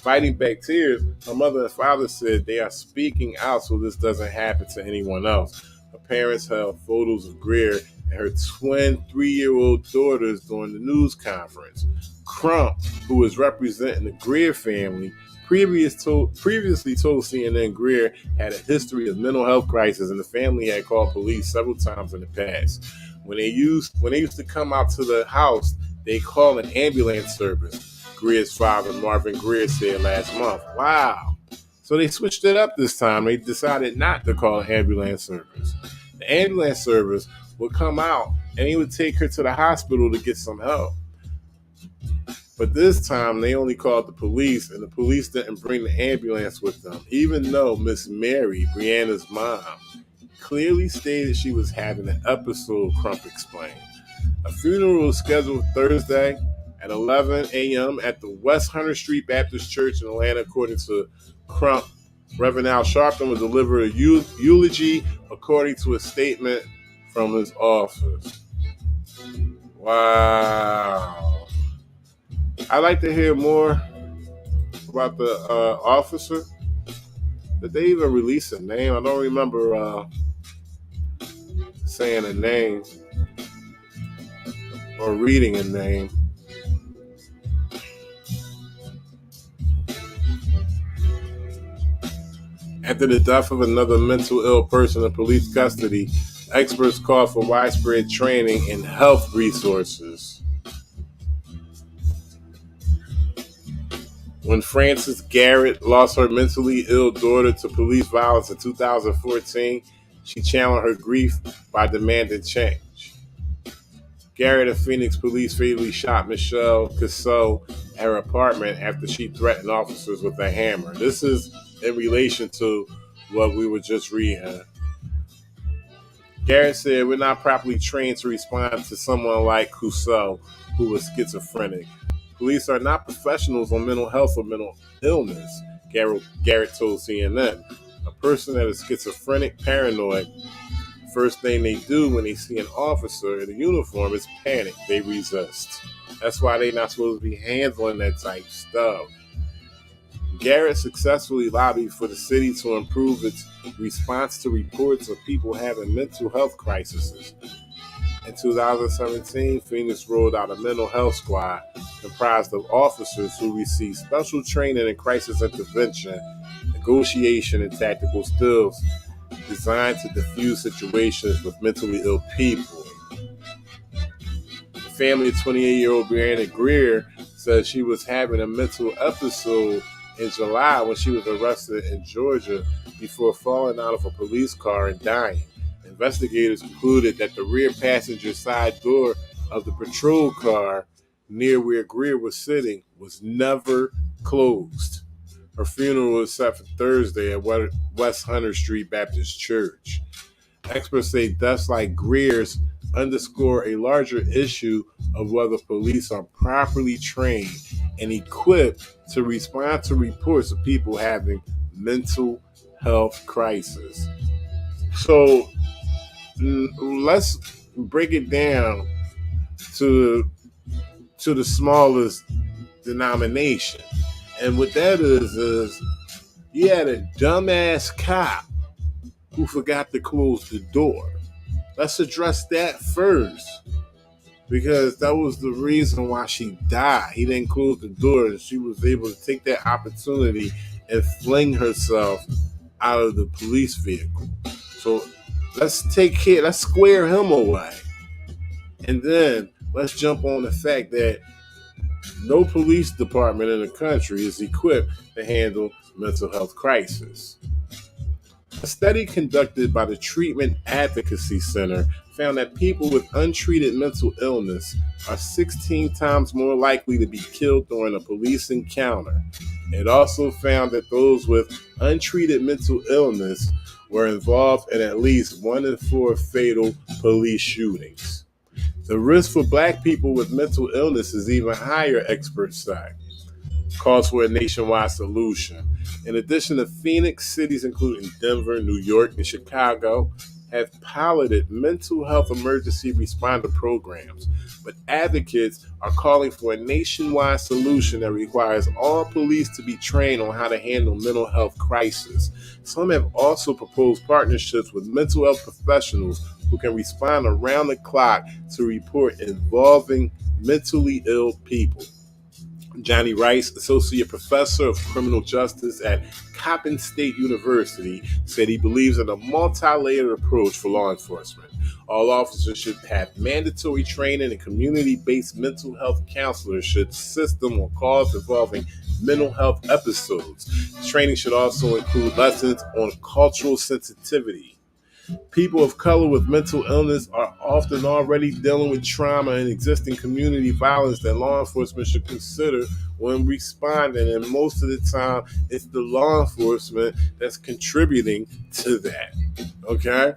Fighting back tears, her mother and father said they are speaking out so this doesn't happen to anyone else. Her parents held photos of Greer and her twin 3-year-old daughters during the news conference. Crump, who is representing the Greer family, previously told CNN Greer had a history of mental health crisis and the family had called police several times in the past. When they used to come out to the house, they called an ambulance service, Greer's father, Marvin Greer, said last month. Wow. So they switched it up this time. They decided not to call an ambulance service. The ambulance service would come out and he would take her to the hospital to get some help. But this time, they only called the police, and the police didn't bring the ambulance with them, even though Miss Mary, Brianna's mom, clearly stated she was having an episode, Crump explained. A funeral was scheduled Thursday at 11 a.m. at the West Hunter Street Baptist Church in Atlanta, according to Crump. Reverend Al Sharpton would deliver a eulogy, according to a statement from his office. Wow. I'd like to hear more about the officer. Did they even release a name? I don't remember saying a name or reading a name. After the death of another mental ill person in police custody, experts called for widespread training in health resources. When Frances Garrett lost her mentally ill daughter to police violence in 2014, she channeled her grief by demanding change. Garrett and Phoenix police fatally shot Michelle Casso at her apartment after she threatened officers with a hammer. This is in relation to what we were just reading. Garrett said, "We're not properly trained to respond to someone like Casso, who was schizophrenic. Police are not professionals on mental health or mental illness, Garrett told CNN. A person that is schizophrenic, paranoid, first thing they do when they see an officer in a uniform is panic. They resist. That's why they're not supposed to be handling that type stuff. Garrett successfully lobbied for the city to improve its response to reports of people having mental health crises. In 2017, Phoenix rolled out a mental health squad comprised of officers who receive special training in crisis intervention, negotiation, and tactical skills designed to diffuse situations with mentally ill people. The family of 28-year-old Brianna Greer says she was having a mental episode in July when she was arrested in Georgia before falling out of a police car and dying. Investigators concluded that the rear passenger side door of the patrol car near where Greer was sitting was never closed. Her funeral was set for Thursday at West Hunter Street Baptist Church. Experts say deaths like Greer's underscore a larger issue of whether police are properly trained and equipped to respond to reports of people having mental health crises. So let's break it down to the smallest denomination. And what that is you had a dumbass cop who forgot to close the door. Let's address that first, because that was the reason why she died. He didn't close the door, and she was able to take that opportunity and fling herself out of the police vehicle. So let's square him away. And then let's jump on the fact that no police department in the country is equipped to handle mental health crisis. A study conducted by the Treatment Advocacy Center found that people with untreated mental illness are 16 times more likely to be killed during a police encounter. It also found that those with untreated mental illness were involved in at least 1 in 4 fatal police shootings. The risk for Black people with mental illness is even higher, experts say. Calls for a nationwide solution. In addition to Phoenix, cities including Denver, New York, and Chicago have piloted mental health emergency responder programs, but advocates are calling for a nationwide solution that requires all police to be trained on how to handle mental health crises. Some have also proposed partnerships with mental health professionals who can respond around the clock to report involving mentally ill people. Johnny Rice, Associate Professor of Criminal Justice at Coppin State University, said he believes in a multi-layered approach for law enforcement. All officers should have mandatory training, and community-based mental health counselors should assist them on calls involving mental health episodes. Training should also include lessons on cultural sensitivity. People of color with mental illness are often already dealing with trauma and existing community violence that law enforcement should consider when responding, and most of the time it's the law enforcement that's contributing to that. Okay?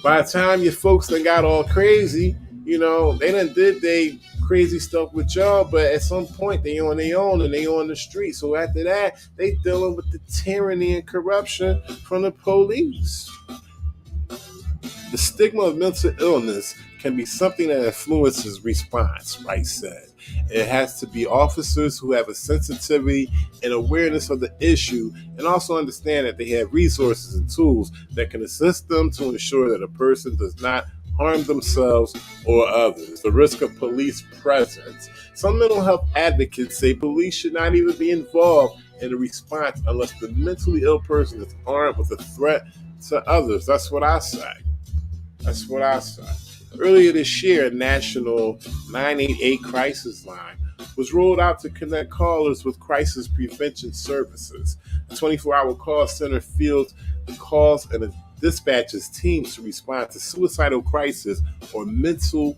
By the time your folks done got all crazy, they done did they crazy stuff with y'all, but at some point they on their own and they on the street. So after that, they dealing with the tyranny and corruption from the police. The stigma of mental illness can be something that influences response, Rice said. It has to be officers who have a sensitivity and awareness of the issue, and also understand that they have resources and tools that can assist them to ensure that a person does not harm themselves or others. The risk of police presence. Some mental health advocates say police should not even be involved in the response unless the mentally ill person is armed with a threat to others. That's what I say. Earlier this year, a national 988 crisis line was rolled out to connect callers with crisis prevention services. A 24-hour call center fields the calls and dispatches teams to respond to suicidal crisis or mental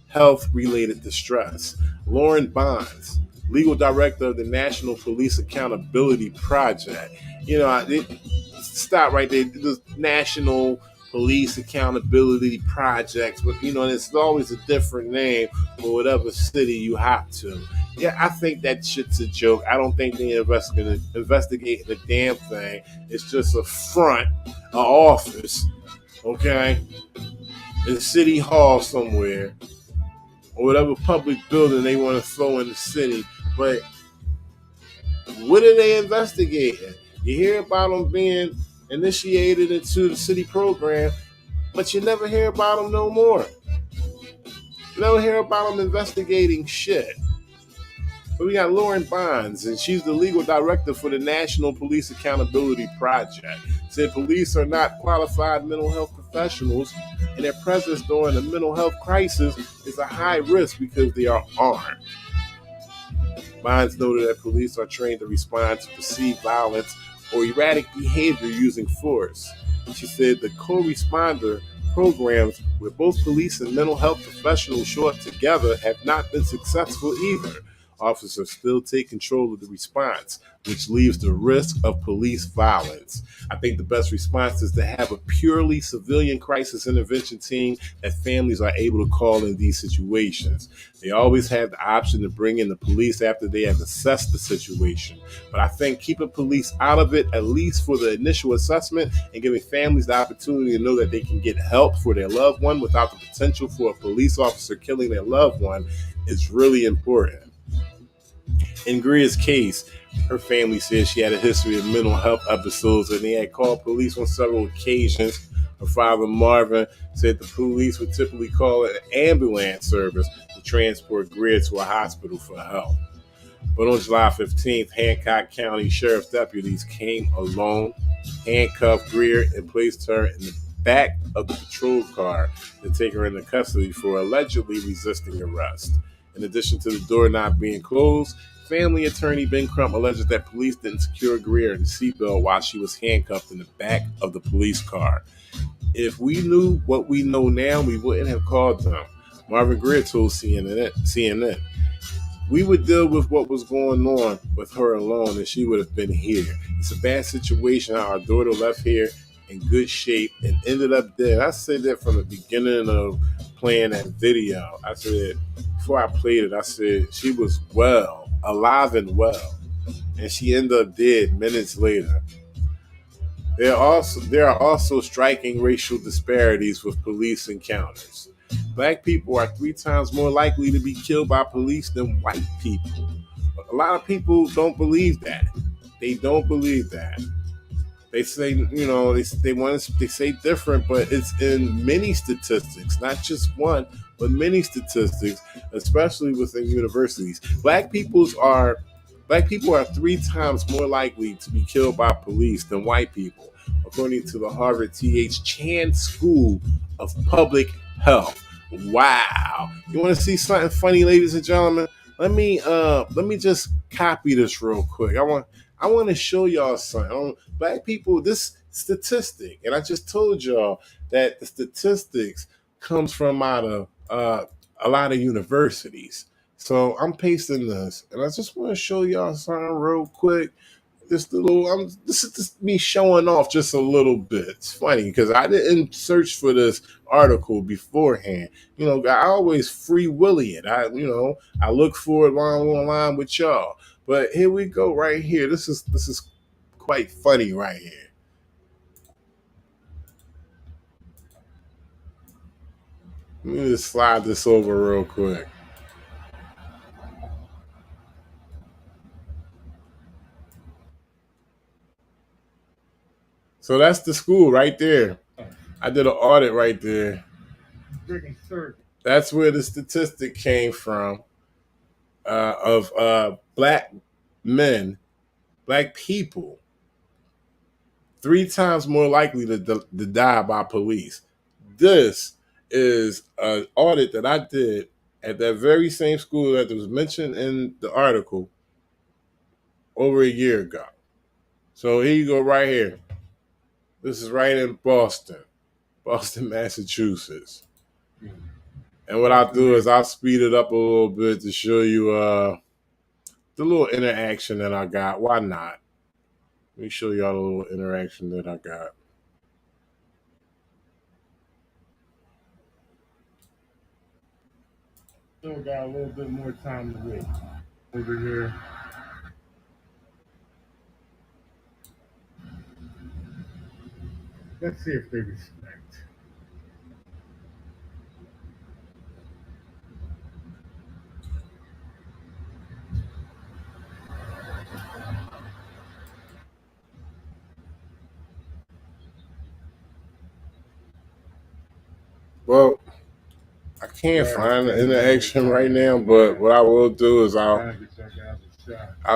health-related distress. Lauren Bonds, legal director of the National Police Accountability Project. Stop right there. The National police accountability projects, but it's always a different name for whatever city you hop to. Yeah, I think that shit's a joke. I don't think they're investigating the damn thing. It's just a front, an office, okay, in City Hall somewhere, or whatever public building they want to throw in the city. But what are they investigating? You hear about them being initiated into the city program, but you never hear about them no more. You never hear about them investigating shit. But we got Lauren Bonds, and she's the legal director for the National Police Accountability Project. Said police are not qualified mental health professionals, and their presence during a mental health crisis is a high risk because they are armed. Bonds noted that police are trained to respond to perceived violence or erratic behavior using force. She said the co-responder programs where both police and mental health professionals show up together have not been successful either. Officers still take control of the response, which leaves the risk of police violence. I think the best response is to have a purely civilian crisis intervention team that families are able to call in these situations. They always have the option to bring in the police after they have assessed the situation. But I think keeping police out of it, at least for the initial assessment, and giving families the opportunity to know that they can get help for their loved one without the potential for a police officer killing their loved one is really important. In Greer's case, her family said she had a history of mental health episodes and they had called police on several occasions. Her father, Marvin, said the police would typically call an ambulance service to transport Greer to a hospital for help. But on July 15th, Hancock County Sheriff's deputies came alone, handcuffed Greer, and placed her in the back of the patrol car to take her into custody for allegedly resisting arrest. In addition to the door not being closed, family attorney Ben Crump alleged that police didn't secure Greer in the seatbelt while she was handcuffed in the back of the police car. If we knew what we know now, we wouldn't have called them. Marvin Greer told CNN, we would deal with what was going on with her alone and she would have been here. It's a bad situation how our daughter left here in good shape and ended up dead. I said that from the beginning of playing that video. I said, before I played it, I said she was well, alive and well, and she ended up dead minutes later. There are also striking racial disparities with police encounters. Black people are 3 times more likely to be killed by police than white people. A lot of people don't believe that. They don't believe that. They say, they say different, but it's in many statistics, not just one, but many statistics, especially within universities. Black people are 3 times more likely to be killed by police than white people, according to the Harvard T.H. Chan School of Public Health. Wow. You want to see something funny, ladies and gentlemen? Let me just copy this real quick. I want to show y'all something. Black people, this statistic, and I just told y'all that the statistics comes from out of a lot of universities. So I'm pasting this, and I just want to show y'all something real quick. This is just me showing off just a little bit. It's funny because I didn't search for this article beforehand. I always free willy it. I look for it online with y'all. But here we go right here. This is quite funny right here. Let me just slide this over real quick. So that's the school right there. I did an audit right there. That's where the statistic came from of black men, black people, 3 times more likely to die by police. This is an audit that I did at that very same school that was mentioned in the article over a year ago. So here you go right here. This is right in Boston, Massachusetts. And what I'll do is I'll speed it up a little bit to show you the little interaction that I got. Why not? Let me show y'all the little interaction that I got. Still got a little bit more time to wait. Over here. Let's see if they respect. Well, I can't find the interaction right now, but what I will do is I'll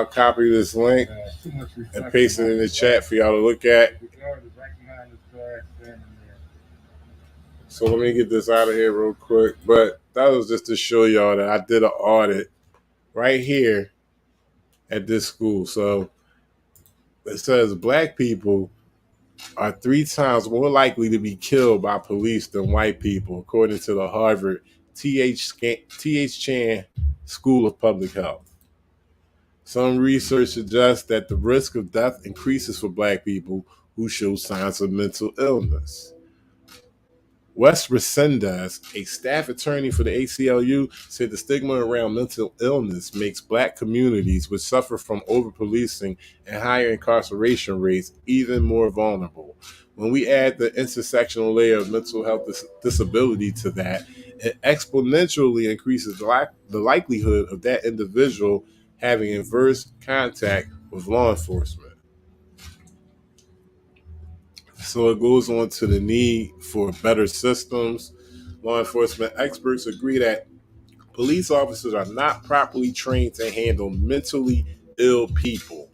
copy this link and paste it in the chat for y'all to look at. So let me get this out of here real quick. But that was just to show y'all that I did an audit right here at this school. So it says black people are 3 times more likely to be killed by police than white people, according to the Harvard T.H. Chan School of Public Health. Some research suggests that the risk of death increases for black people who show signs of mental illness. Wes Resendez, a staff attorney for the ACLU, said the stigma around mental illness makes black communities which suffer from over-policing and higher incarceration rates even more vulnerable. When we add the intersectional layer of mental health disability to that, it exponentially increases the likelihood of that individual having adverse contact with law enforcement. So it goes on to the need for better systems. Law enforcement experts agree that police officers are not properly trained to handle mentally ill people.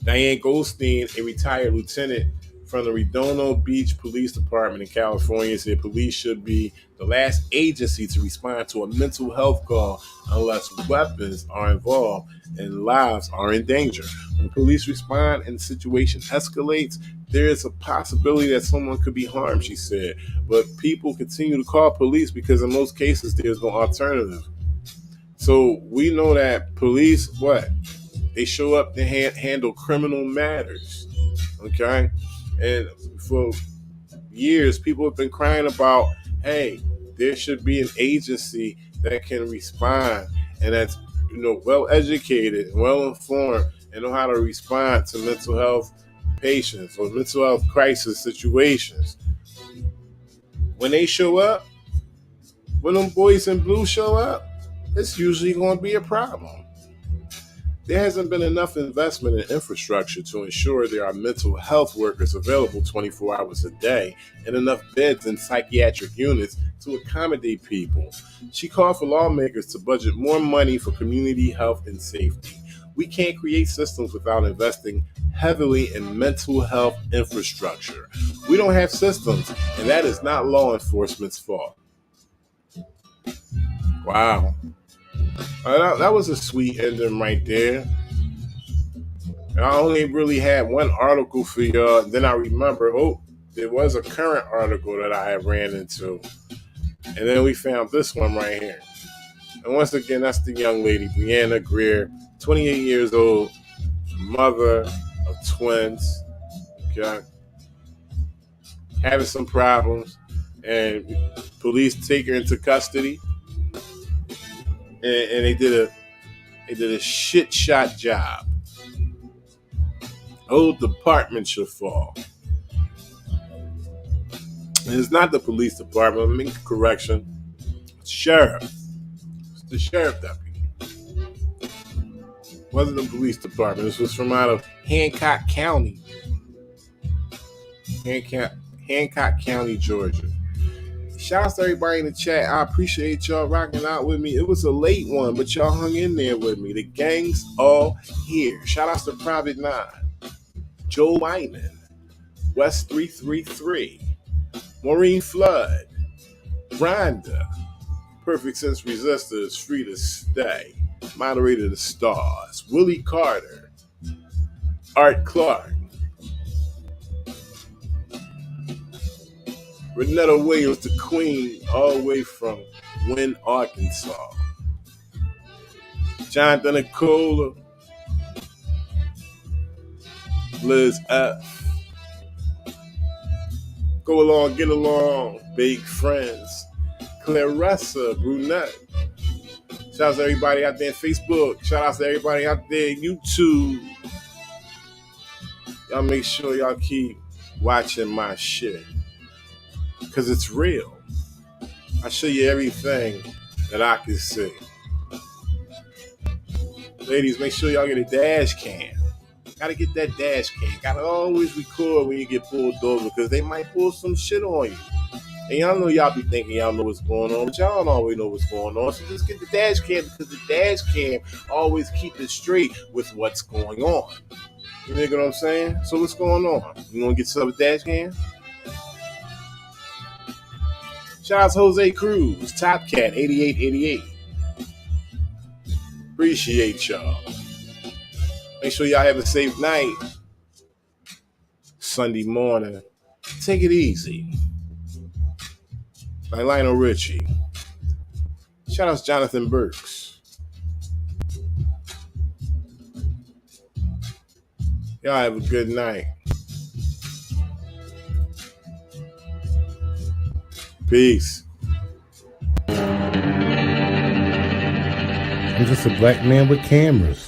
Diane Goldstein, a retired lieutenant from the Redondo Beach Police Department in California, said police should be the last agency to respond to a mental health call unless weapons are involved and lives are in danger. When police respond and the situation escalates, there is a possibility that someone could be harmed, she said. But people continue to call police because in most cases there's no alternative. So we know that police, they show up to handle criminal matters, okay? And for years, people have been crying about, hey, there should be an agency that can respond and that's, well educated, well informed, and know how to respond to mental health patients or mental health crisis situations. When they show up, when them boys in blue show up, it's usually going to be a problem. There hasn't been enough investment in infrastructure to ensure there are mental health workers available 24 hours a day and enough beds in psychiatric units to accommodate people. She called for lawmakers to budget more money for community health and safety. We can't create systems without investing heavily in mental health infrastructure. We don't have systems, and that is not law enforcement's fault. Wow. That was a sweet ending right there. And I only really had one article for y'all. Then I remember, there was a current article that I had ran into. And then we found this one right here. And once again, that's the young lady, Brianna Greer, 28 years old, mother of twins, okay, having some problems. And police take her into custody. And they did a shit shot job. Whole department should fall. And it's not the police department. I'm making a correction. It's sheriff. It's the sheriff deputy. It wasn't the police department. This was from out of Hancock County. Hancock County, Georgia. Shout out to everybody in the chat. I appreciate y'all rocking out with me. It was a late one, but y'all hung in there with me. The gang's all here. Shout out to Private 9, Joe Wyman, West 333, Maureen Flood, Rhonda, Perfect Sense Resistors, Free to Stay, Moderator The Stars, Willie Carter, Art Clark, Renetta Williams, the Queen, all the way from Wynn, Arkansas. John Denicola, Liz F. Go Along, Get Along, Big Friends, Clarissa Brunette, Shout out to everybody out there in Facebook. Shout out to everybody out there in YouTube. Y'all make sure y'all keep watching my shit. Because it's real. I show you everything that I can see. Ladies, make sure y'all get a dash cam. Gotta get that dash cam. Gotta always record when you get pulled over because they might pull some shit on you. And y'all know y'all be thinking y'all know what's going on, but y'all don't always know what's going on. So just get the dash cam because the dash cam always keep it straight with what's going on. You know what I'm saying? So what's going on? You want to get yourself a dash cam? Shout out to Jose Cruz, Top Cat 8888. Appreciate y'all. Make sure y'all have a safe night. Sunday morning. Take it easy. Like Lionel Richie. Shout out to Jonathan Burks. Y'all have a good night. Peace. I'm just a black man with cameras.